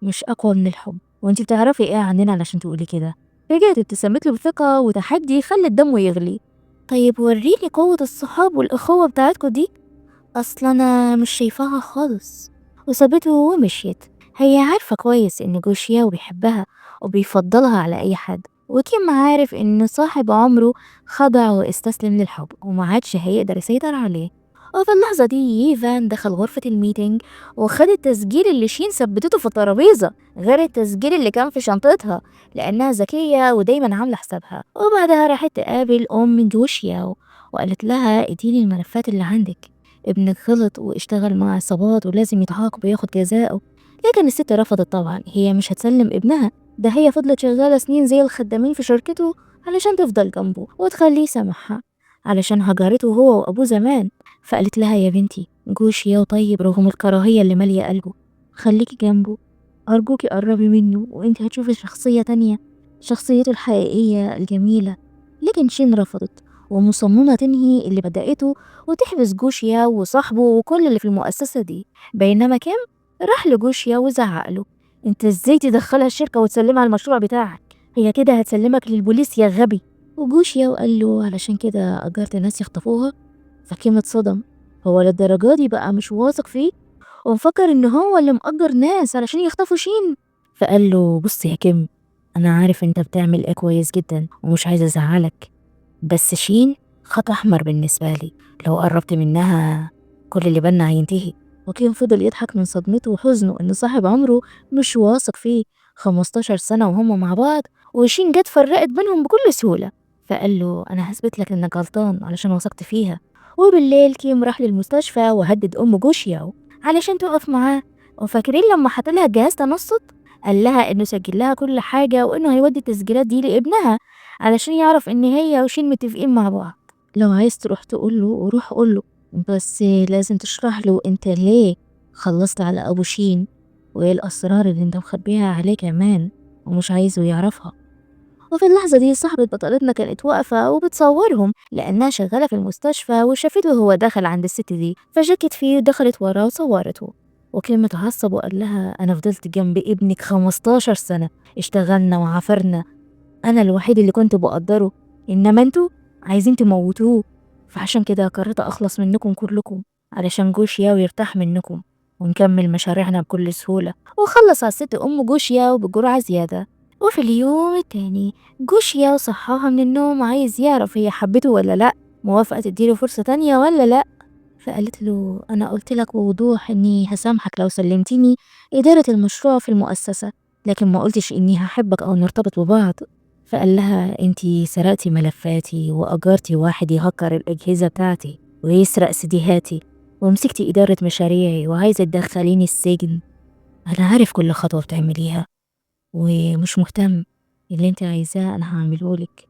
مش أقوى من الحب، وانتي بتعرفي ايه عننا علشان تقولي كده. رجعت ابتسمت له بثقة وتحدي خلت دمه يغلي. طيب وريني قوة الصحاب والأخوة بتاعتكوا دي، أصلا أنا مش شايفاها خالص. وسابته ومشيت. هي عارفة كويس إن جوشياو بيحبها وبيفضلها على أي حد، وكيم عارف إن صاحب عمره خضع واستسلم للحب وما عادش هيقدر يسيطر عليه. وفي اللحظة دي ييفان دخل غرفة الميتنج وخد التسجيل اللي شين ثبتته في الترابيزة غير التسجيل اللي كان في شنطتها، لأنها ذكية ودايما عاملة حسابها. وبعدها راحت تقابل أم جوشياو وقالت لها اديني الملفات اللي عندك، ابنك غلط واشتغل مع عصابات ولازم يتعاقب وياخد جزاءه. لكن الست رفضت طبعا، هي مش هتسلم ابنها، ده هي فضلت شغالة سنين زي الخدامين في شركته علشان تفضل جنبه وتخليه يسامحها، علشان هجرته هو وأبوه زمان. فقالت لها يا بنتي جوشيا طيب رغم الكراهية اللي مالية قلبه، خليكي جنبه، أرجوكي قربي منه وانت هتشوفي شخصية تانية، شخصيته الحقيقية الجميلة. لكن شين رفضت ومصممة تنهي اللي بدأته وتحبس جوشيا وصاحبه وكل اللي في المؤسسة دي. بينما كام راح لجوشيا وزعق له انت ازاي تدخلها الشركة وتسلمها المشروع بتاعك، هي كده هتسلمك للبوليس يا غبي. وجوشيا وقال له علشان كده أجرت الناس يخطفوها. فكيم اتصدم، هو للدرجة دي بقى مش واثق فيه ومفكر ان هو اللي مأجر ناس علشان يخطفوا شين. فقال له بص يا كيم، انا عارف انت بتعمل ايه كويس جدا ومش عايز ازعلك، بس شين خط احمر بالنسبة لي، لو قربت منها كل اللي بينا هينتهي. وكيم فضل يضحك من صدمته وحزنه ان صاحب عمره مش واثق فيه، 15 سنة وهم مع بعض وشين جت فرقت بينهم بكل سهولة. فقال له انا هثبت لك انك غلطان علشان وثقت فيها. وبالليل كيم راح للمستشفى وهدد ام جوشياو علشان تقف معاه. وفاكرين لما حطلها الجهاز تنصت، قال لها انه سجل لها كل حاجة وانه هيودي التسجيلات دي لابنها علشان يعرف ان هي وشين متفقين مع بعض. لو عايز تروح تقول له روح قول له، بس لازم تشرح له انت ليه خلصت على ابو شين وايه الاسرار اللي انت مخبيها عليه كمان ومش عايزه يعرفها. وفي اللحظة دي صاحبة بطلتنا كانت واقفة وبتصورهم لأنها شغالة في المستشفى وشافته وهو داخل عند الست دي فشكت فيه ودخلت وراه وصورته. وكان متعصب وقال لها أنا فضلت جنب ابنك 15 سنة، اشتغلنا وعافرنا، أنا الوحيد اللي كنت بقدره، إنما انتوا عايزين تموتوه. فعشان كده قررت أخلص منكم كلكم علشان جوشيا ويرتاح منكم ونكمل مشاريعنا بكل سهولة. وخلص على الست أم جوشيا وبجرعة زيادة. وفي اليوم التاني جوشيا صحاها من النوم عايز يعرف هي حبته ولا لأ، موافقة تديله فرصة تانية ولا لأ. فقالت له أنا قلت لك بوضوح إني هسامحك لو سلمتني إدارة المشروع في المؤسسة، لكن ما قلتش إني هحبك أو نرتبط ببعض. فقال لها انتي سرقتي ملفاتي وأجرتي واحد يهكر الأجهزة بتاعتي ويسرق سيديهاتي ومسكتي إدارة مشاريعي وعايزة تدخليني السجن. أنا عارف كل خطوة بتعمليها ومش مهتم، اللي انت عايزاه أنا هعملهولك،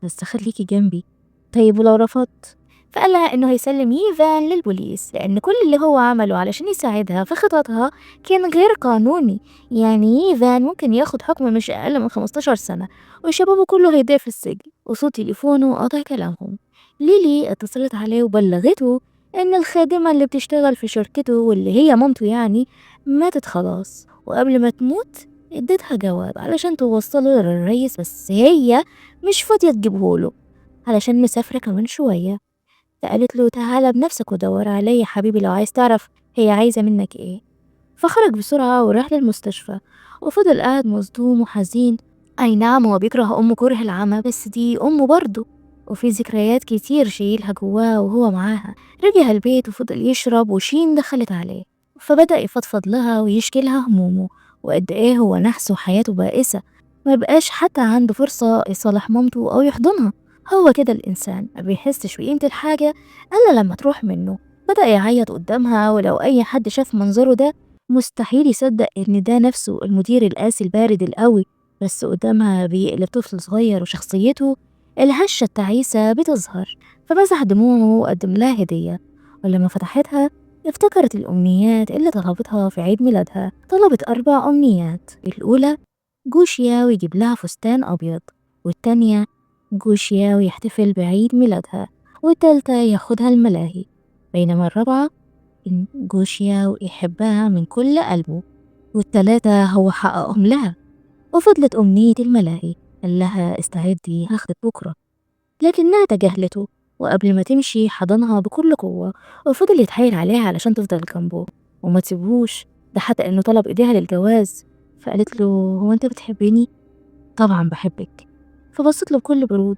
بس خليكي جنبي. طيب ولو رفضت؟ فقالها إنه هيسلم ييفان للبوليس لأن كل اللي هو عمله علشان يساعدها في خططها كان غير قانوني. يعني ييفان ممكن ياخد حكم مش أقل من 15 سنة وشبابه كله هيضيع في السجن. وصوت تليفونه قطع كلامهم. ليلي اتصلت عليه وبلغته إن الخادمة اللي بتشتغل في شركته واللي هي مامته يعني ماتت خلاص، وقبل ما تموت اديتها جواب علشان توصله للرئيس، بس هي مش فاضية تجيبهوله علشان مسافرة كمان شوية. فقالت له تعالى بنفسك ودور عليا يا حبيبي لو عايز تعرف هي عايزة منك ايه. فخرج بسرعة وراح للمستشفى وفضل قاعد مصدوم وحزين. أي نعم هو بيكره أمه كره العمى، بس دي أمه برضه وفي ذكريات كتير شايلها جواه وهو معاها. رجع البيت وفضل يشرب وشين دخلت عليه فبدأ يفضفض لها ويشكي لها همومه وقد ايه هو نحس وحياته بائسة، ما بقاش حتى عنده فرصة يصالح مامته أو يحضنها. هو كده الإنسان ما بيحسش بقيمة الحاجة إلا لما تروح منه. بدأ يعيط قدامها ولو أي حد شاف منظره ده مستحيل يصدق إن ده نفسه المدير القاسي البارد القوي، بس قدامها بيقلب طفل صغير وشخصيته الهشة التعيسة بتظهر. فمسح دموعه وقدم لها هدية، ولما فتحتها افتكرت الأمنيات اللي طلبتها في عيد ميلادها. طلبت 4 أمنيات، الأولى جوشيا ويجيب لها فستان أبيض، والتانية جوشيا ويحتفل بعيد ميلادها، والتالتة ياخدها الملاهي، بينما الرابعة إن جوشيا ويحبها من كل قلبه، والتلاتة هو حققهم لها. وفضلت أمنية الملاهي، قال لها استعدي هاخدك بكرة، لكنها تجاهلته وقبل ما تمشي حضنها بكل قوة وفضل يتحايل عليها علشان تفضل جنبه وما تسيبهوش. ده حتى إنه طلب إيديها للجواز. فقالت له: هو أنت بتحبني؟ طبعا بحبك. فبصت له بكل برود: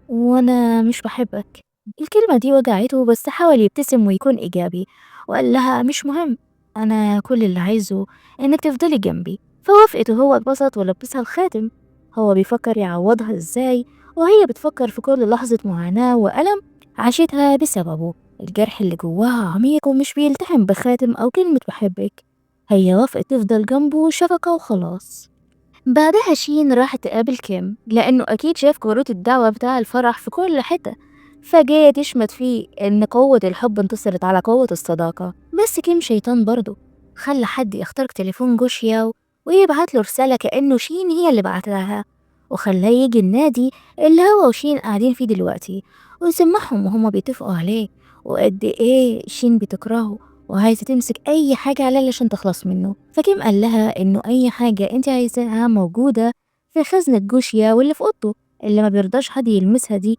وأنا مش بحبك. الكلمة دي وجعته، بس حاول يبتسم ويكون إيجابي وقال لها: مش مهم، أنا كل اللي عايزه إنك تفضلي جنبي. فوافقت وهو اتبسط ولبسها الخاتم. هو بيفكر يعوضها إزاي، وهي بتفكر في كل لحظة معاناة وألم عاشتها بسببه. الجرح اللي جواها عميق ومش بيلتحم بخاتم أو كلمة بحبك. هي وافقت تفضل جنبه شفقة وخلاص. بعدها شين راحت تقابل كيم، لأنه أكيد شاف كروت الدعوة بتاع الفرح في كل حتة، فجاية تشمت فيه إن قوة الحب انتصرت على قوة الصداقة. بس كيم شيطان برضه، خلى حد يخترق تليفون جوشياو ويبعت له رسالة كأنه شين هي اللي بعتها، وخلاه يجي النادي اللي هو وشين قاعدين فيه دلوقتي، ويسمعهم وهما بيتفقوا عليه وقد إيه شين بتكرهه وعايزة تمسك أي حاجة عليه عشان تخلص منه. فكيم قال لها إنه أي حاجة أنت عايزاها موجودة في خزنة جوشيا واللي في أوضته اللي ما بيرضاش حد يلمسها دي.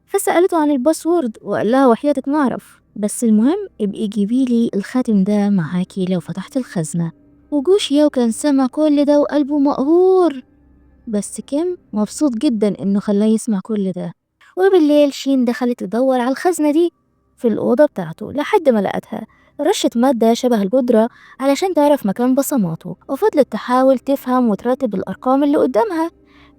فسألته عن الباسورد وقال لها: وحياتك ما أعرف، بس المهم ابقي جيبيلي الخاتم ده معاكي لو فتحت الخزنة. وجوشيا كان سمع كل ده وقلبه مقهور، بس كيم مبسوط جدا إنه خلاه يسمع كل ده. وبالليل شين دخلت تدور على الخزنة دي في الأوضة بتاعته لحد ما لقتها. رشت مادة شبه البودرة علشان تعرف مكان بصماته، وفضلت تحاول تفهم وترتب الأرقام اللي قدامها.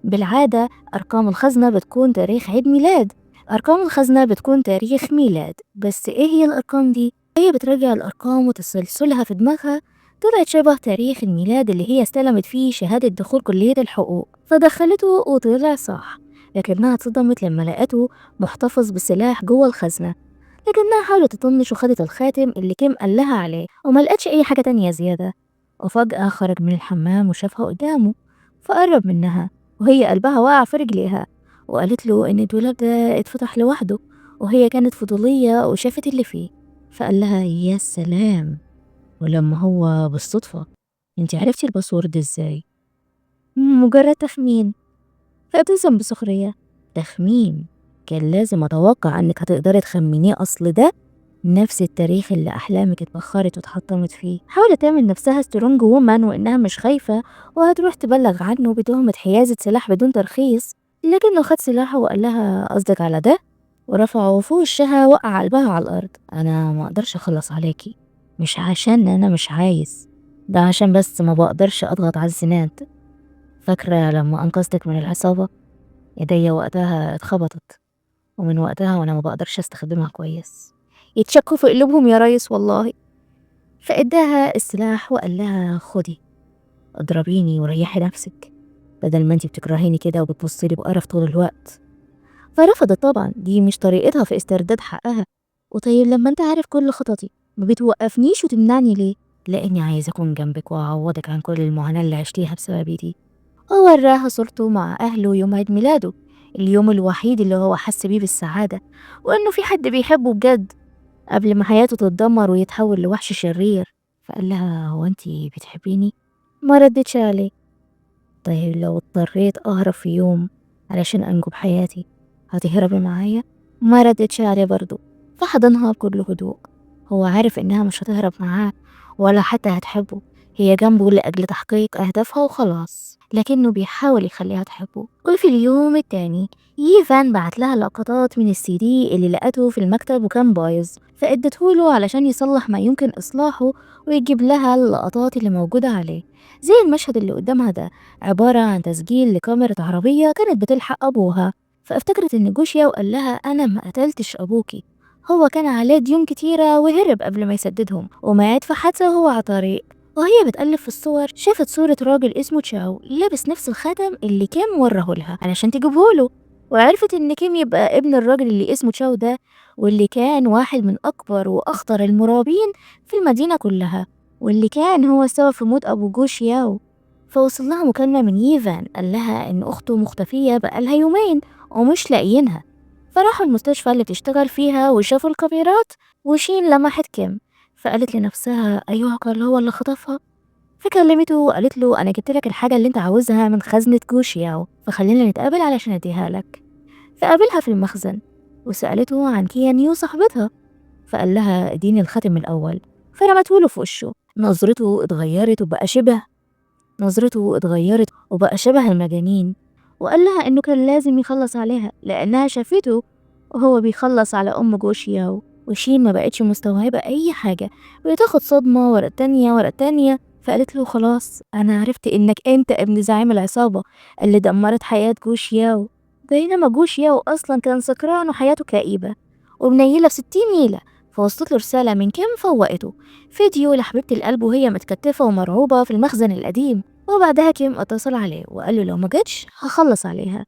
بالعادة أرقام الخزنة بتكون تاريخ عيد ميلاد، أرقام الخزنة بتكون تاريخ ميلاد. بس إيه هي الأرقام دي؟ هي بترجع الأرقام وتسلسلها في دماغها طلعت شبه تاريخ الميلاد اللي هي استلمت فيه شهادة دخول كلية الحقوق. فدخلته وطلع صح، لكنها اتصدمت لما لقته محتفظ بسلاح جوه الخزنة. لكنها حاولت تطنش وخدت الخاتم اللي كيم قال لها عليه وما لقتش أي حاجة تانية زيادة. وفجأة خرج من الحمام وشافها قدامه، فقرب منها وهي قلبها وقع في رجليها، وقالت له إن الدولاب ده اتفتح لوحده، وهي كانت فضولية وشافت اللي فيه. فقال لها: يا سلام، ولما هو بالصدفة انتي عرفتي الباسورد ازاي؟ مجرد تخمين. فابتسم بسخرية: تخمين؟ كان لازم أتوقع إنك هتقدري تخمنيه، أصل ده نفس التاريخ اللي أحلامك اتبخرت واتحطمت فيه. حاولت تعمل نفسها سترونج وومن وإنها مش خايفة وهتروح تبلغ عنه بتهمة حيازة سلاح بدون ترخيص، لكنه خد سلاحه وقال لها: قصدك على ده؟ ورفعه في وشها وقع قلبها على الأرض: أنا ما أقدرش أخلص عليكي، مش عشان أنا مش عايز، ده عشان بس ما بقدرش أضغط على الزناد. فاكرة لما أنقذتك من العصابة؟ ايديا وقتها اتخبطت، ومن وقتها وانا ما بقدرش استخدمها كويس. يتشكوا في قلوبهم يا ريس والله. فاداها السلاح وقال لها: خدي اضربيني وريحي نفسك، بدل ما انتي بتكرهيني كده وبتبصيلي بقرف طول الوقت. فرفضت طبعا، دي مش طريقتها في استرداد حقها. وطيب لما انت عارف كل خططي ما بتوقفنيش وتمنعني ليه؟ لاني عايزه اكون جنبك واعوضك عن كل المعاناه اللي عشتيها بسببي دي. ووراها صورته مع أهله يوم عيد ميلاده، اليوم الوحيد اللي هو حس بيه بالسعادة وإنه في حد بيحبه بجد، قبل ما حياته تتدمر ويتحول لوحش شرير. فقال لها: هو أنتي بتحبيني؟ ما ردتش عليه. طيب لو اضطريت أهرب في يوم علشان أنجو بحياتي هتهربي معايا؟ ما ردتش عليه برضه. فحضنها بكل هدوء، هو عارف إنها مش هتهرب معاه ولا حتى هتحبه، هي جنبه لأجل تحقيق أهدافها وخلاص، لكنه بيحاول يخليها تحبه. وفي اليوم التاني ييفان بعت لها لقطات من السي دي اللي لقته في المكتب وكان بايظ، فادته علشان يصلح ما يمكن إصلاحه ويجيب لها اللقطات اللي موجودة عليه. زي المشهد اللي قدامها ده عبارة عن تسجيل لكاميرا عربية كانت بتلحق أبوها. فافتكرت إن جوشيا وقال لها: أنا ما قتلتش أبوكي، هو كان عليه ديون كتيرة وهرب قبل ما يسددهم ومات في حادثة وهو على طريق. وهي بتقلب في الصور شافت صورة راجل اسمه تشاو لابس نفس الخاتم اللي كيم وراه لها علشان تجيبهوله، وعرفت إن كيم يبقى ابن الراجل اللي اسمه تشاو ده، واللي كان واحد من أكبر وأخطر المرابين في المدينة كلها، واللي كان هو السبب في موت أبو جوشياو. فوصل لها مكالمة من ييفان قال لها إن أخته مختفية بقالها يومين ومش لاقيينها. فراحوا المستشفى اللي بتشتغل فيها وشافوا الكاميرات، وشين لمحت كيم، فقالت لنفسها: أيوة كارل هو اللي خطفها. فكلمته وقالت له: أنا جبت لك الحاجة اللي أنت عاوزها من خزنة جوشياو، فخلينا نتقابل علشان أديها لك. فقابلها في المخزن وسألته عن كيانيو صاحبتها، فقال لها: اديني الخاتم الأول. فرمته له في وشه نظرته اتغيرت وبقى شبه نظرته اتغيرت وبقى شبه المجانين، وقال لها إنه كان لازم يخلص عليها لأنها شافته وهو بيخلص على أم جوشياو. وشين ما بقتش مستوعبة أي حاجة، بتاخد صدمة ورا التانية ورا التانية. فقالت له خلاص أنا عرفت إنك أنت ابن زعيم العصابة اللي دمرت حياة جوشياو، بينما جوشياو أصلا كان سكران وحياته كئيبة ومنيلة بستين نيلة. فوصلت له رسالة من كيم فوقته، فيديو لحبيبة القلب وهي متكتفة ومرعوبة في المخزن القديم. وبعدها كيم اتصل عليه وقال له لو ما جتش هخلص عليها.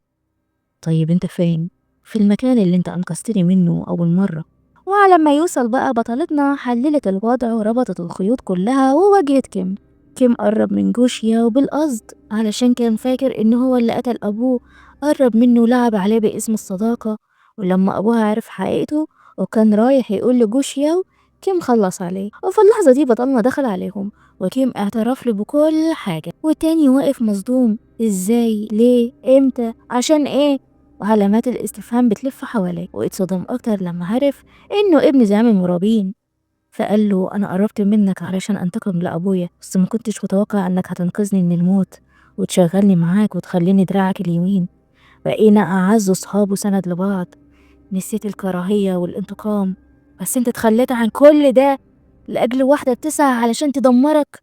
طيب انت فين؟ في المكان اللي انت انقذتني منه اول مرة. وعلى ما يوصل بقى بطلتنا حللت الوضع وربطت الخيوط كلها وواجهت كيم. كيم قرب من جوشيا وبالقصد علشان كان فاكر ان هو اللي قتل ابوه، قرب منه ولعب عليه باسم الصداقة. ولما ابوها عرف حقيقته وكان رايح يقول لجوشيا، كيم خلص عليه. وفي اللحظة دي بطلنا دخل عليهم وكيم اعترف له بكل حاجة، والتاني واقف مصدوم. ازاي؟ ليه؟ امتى؟ عشان ايه؟ وعلامات الاستفهام بتلف حواليه. واتصدم اكتر لما عرف انه ابن زعيم المرابين. فقال له انا قربت منك علشان انتقم لابويا، بس ما كنتش متوقع انك هتنقذني من الموت وتشغلني معاك وتخليني دراعك اليمين. بقينا اعز صحاب وسند لبعض. نسيت الكراهية والانتقام، بس انت تخليت عن كل ده لأجل واحدة بتسعى علشان تدمرك،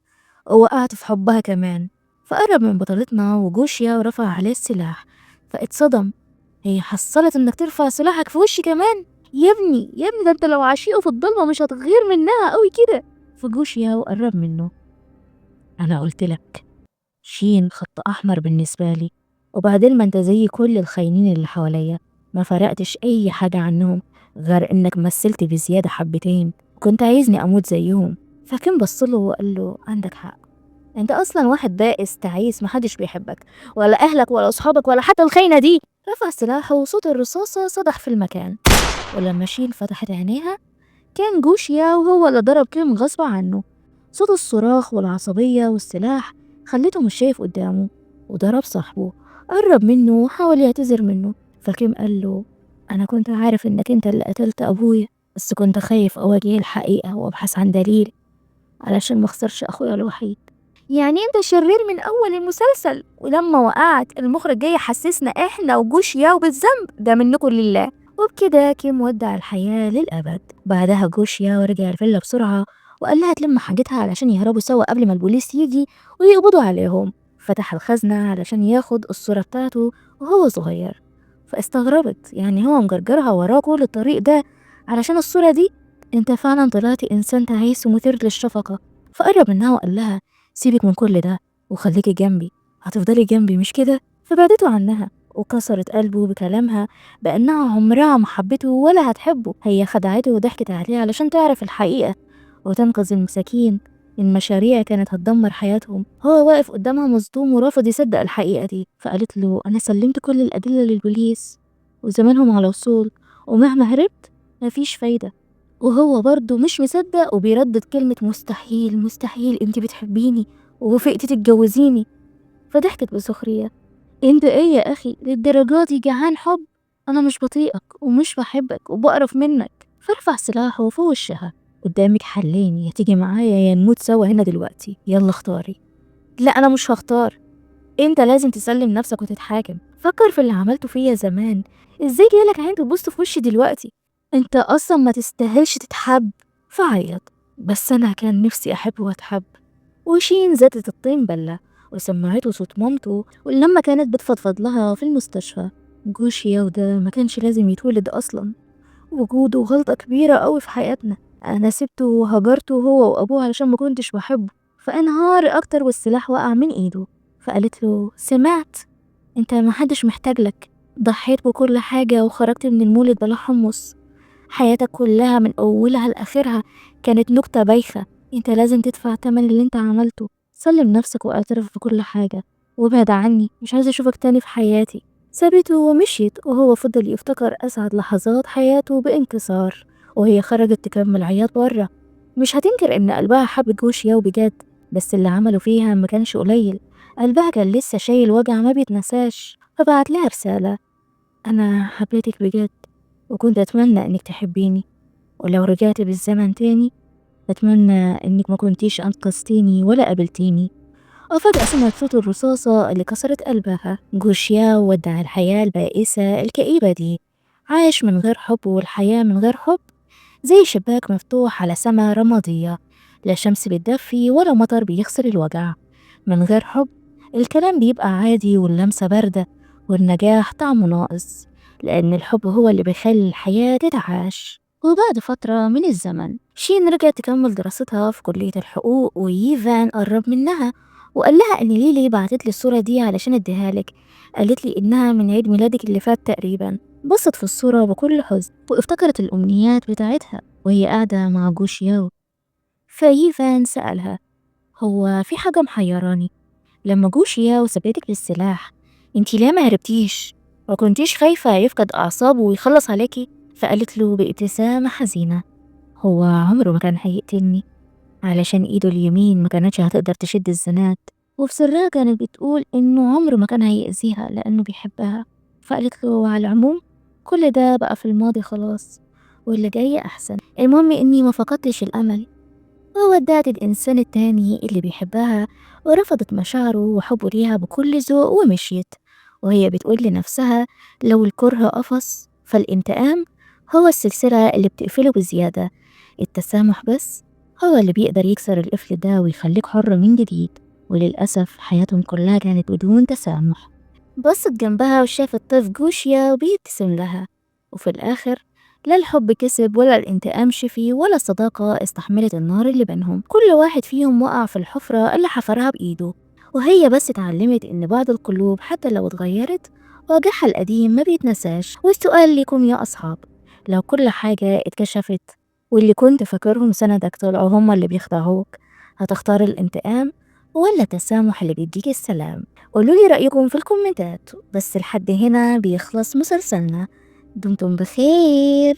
ووقعت في حبها كمان. فقرب من بطلتنا وجوشيا ورفع عليه السلاح. فاتصدم، هي حصلت انك ترفع سلاحك في وشي كمان؟ يا ابني يا ابني، ده انت لو عشيقه في الضلمة مش هتغير منها قوي كده. فجوشيا وقرب منه، انا قلت لك شين خط احمر بالنسبة لي، وبعدين ما انت زي كل الخاينين اللي حواليا، ما فرقتش اي حاجة عنهم غير انك مثلت بزيادة حبتين كنت عايزني اموت زيهم. فكان بصله وقال له عندك حق، انت اصلا واحد بائس تعيس، محدش بيحبك ولا اهلك ولا اصحابك ولا حتى الخاينة دي. رفع سلاحه وصوت الرصاصة صدح في المكان. ولما شين فتحت عينيها كان جوشيا وهو اللي ضرب كيم غصب عنه. صوت الصراخ والعصبية والسلاح خليته مش شايف قدامه، وضرب صاحبه. قرب منه وحاول يعتذر منه. فكيم قال له أنا كنت عارف إنك أنت اللي قتلت أبويا، بس كنت خايف أواجه الحقيقة وأبحث عن دليل علشان ما اخسرش أخويا الوحيد. يعني أنت شرير من أول المسلسل، ولما وقعت المخرج جاي يحسسنا إحنا وجوشيا بالذنب ده منكم لله. وبكده كيم ودع الحياة للأبد. بعدها جوشيا ورجع الفيلا بسرعة وقال لها تلم حاجتها علشان يهربوا سوا قبل ما البوليس يجي ويقبضوا عليهم. فتح الخزنة علشان ياخد الصورة بتاعته وهو صغير. فاستغربت، يعني هو مجرجرها وراه كل الطريق ده علشان الصورة دي؟ انت فعلا طلعتي انسان تعيس ومثير للشفقة. فقرب منها وقال لها سيبك من كل ده وخليكي جنبي، هتفضلي جنبي مش كده؟ فبعدته عنها وكسرت قلبه بكلامها بأنها عمرها ما حبته ولا هتحبه. هي خدعته وضحكت عليه علشان تعرف الحقيقة وتنقذ المساكين. المشاريع كانت هتدمر حياتهم. هو واقف قدامها مصدوم ورافض يصدق الحقيقة دي. فقالت له أنا سلمت كل الأدلة للبوليس وزمانهم على وصول، ومهما هربت مفيش فايدة. وهو برضه مش مصدق وبيردد كلمة مستحيل مستحيل، انت بتحبيني ووافقتي تتجوزيني. فضحكت بسخرية، انت ايه يا اخي للدرجة دي جعان حب؟ انا مش بطيئك ومش بحبك وبقرف منك. فرفع سلاحه في وشها، قدامك حلين، يا تيجي معايا يا نموت سوا هنا دلوقتي، يلا اختاري. لا انا مش هختار، انت لازم تسلم نفسك وتتحاكم. فكر في اللي عملته فيا زمان، ازاي جالك عين تبص في وشي دلوقتي؟ انت اصلا ما تستاهلش تتحب. فعيط، بس انا كان نفسي احب واتحب. وشين زادت الطين بلة وسمعته صوت مامته ولما كانت بتفضفض لها في المستشفى. جوشيا وده ما كانش لازم يتولد اصلا، وجوده غلطة كبيرة قوي في حياتنا. انا سبته وهجرته هو وابوه علشان ما كنتش بحبه. فانهار اكتر والسلاح وقع من ايده. فقالت له سمعت، انت ما حدش محتاج لك، ضحيت بكل حاجة وخرجت من المولد بلا حمص. حياتك كلها من أولها لآخرها كانت نكتة بايخة، انت لازم تدفع تمن اللي انت عملته. سلم نفسك واعترف بكل حاجة وابعد عني، مش عايزة اشوفك تاني في حياتي. سابته ومشيت وهو فضل يفتكر أسعد لحظات حياته بانكسار. وهي خرجت تكمل عياط برا. مش هتنكر إن قلبها حب جوشيا بجد، بس اللي عمله فيها ما كانش قليل. قلبها كان لسه شايل وجع ما بيتنساش. فبعت لها رسالة، أنا حبيتك بجد وكنت أتمنى إنك تحبيني، ولو رجعت بالزمن تاني أتمنى إنك ما كنتيش أنقذتيني ولا قابلتيني. وفجأة سمعت صوت الرصاصة اللي كسرت قلبها. جوشياو ودع الحياة البائسة الكئيبة دي، عايش من غير حب، والحياة من غير حب زي شباك مفتوح على سما رمادية، لا شمس بتدفي ولا مطر بيغسل الوجع. من غير حب الكلام بيبقى عادي واللمسة باردة، والنجاح طعمه ناقص، لأن الحب هو اللي بيخلي الحياة تتعاش. وبعد فترة من الزمن شين رجعت تكمل دراستها في كلية الحقوق، وييفان قرب منها وقال لها إن ليلي بعتت لي الصورة دي علشان اديها لك. قالت لي إنها من عيد ميلادك اللي فات تقريبا. بصت في الصورة بكل حزن وافتكرت الأمنيات بتاعتها وهي قاعدة مع جوشياو. فييفان سألها: هو في حاجة محيراني، لما جوشياو سابتك للسلاح انتي ليه ما هربتيش؟ ما كنتيش خايفة يفقد أعصابه ويخلص عليكي؟ فقالت له بابتسامة حزينة: هو عمره ما كان هيقتلني، علشان ايده اليمين ما كانتش هتقدر تشد الزناد. وفي سرها كانت بتقول انه عمره ما كان هيأذيها لانه بيحبها. فقالت له: على العموم كل ده بقى في الماضي خلاص، واللي جاي احسن. المهم اني ما فقدتش الامل، وودعت الانسان التاني اللي بيحبها، ورفضت مشاعره وحبه ليها بكل ذوق ومشيت. وهي بتقول لنفسها: لو الكره قفص فالانتقام هو السلسلة اللي بتقفله بزيادة. التسامح بس هو اللي بيقدر يكسر القفل ده ويخليك حر من جديد. وللأسف حياتهم كلها كانت بدون تسامح. بصت جنبها وشافت طيف جوشيا وبيبتسم لها. وفي الآخر لا الحب كسب ولا الانتقام شفي ولا الصداقة استحملت النار اللي بينهم. كل واحد فيهم وقع في الحفرة اللي حفرها بإيده، وهي بس اتعلمت إن بعض القلوب حتى لو اتغيرت وجعها القديم ما بيتنساش. والسؤال لكم يا أصحاب: لو كل حاجة اتكشفت واللي كنت فاكرهم سندك طلعوا هما اللي بيخدعوك، هتختار الانتقام ولا التسامح اللي بيديك السلام؟ قولولي رأيكم في الكومنتات. بس لحد هنا بيخلص مسلسلنا. دمتم بخير.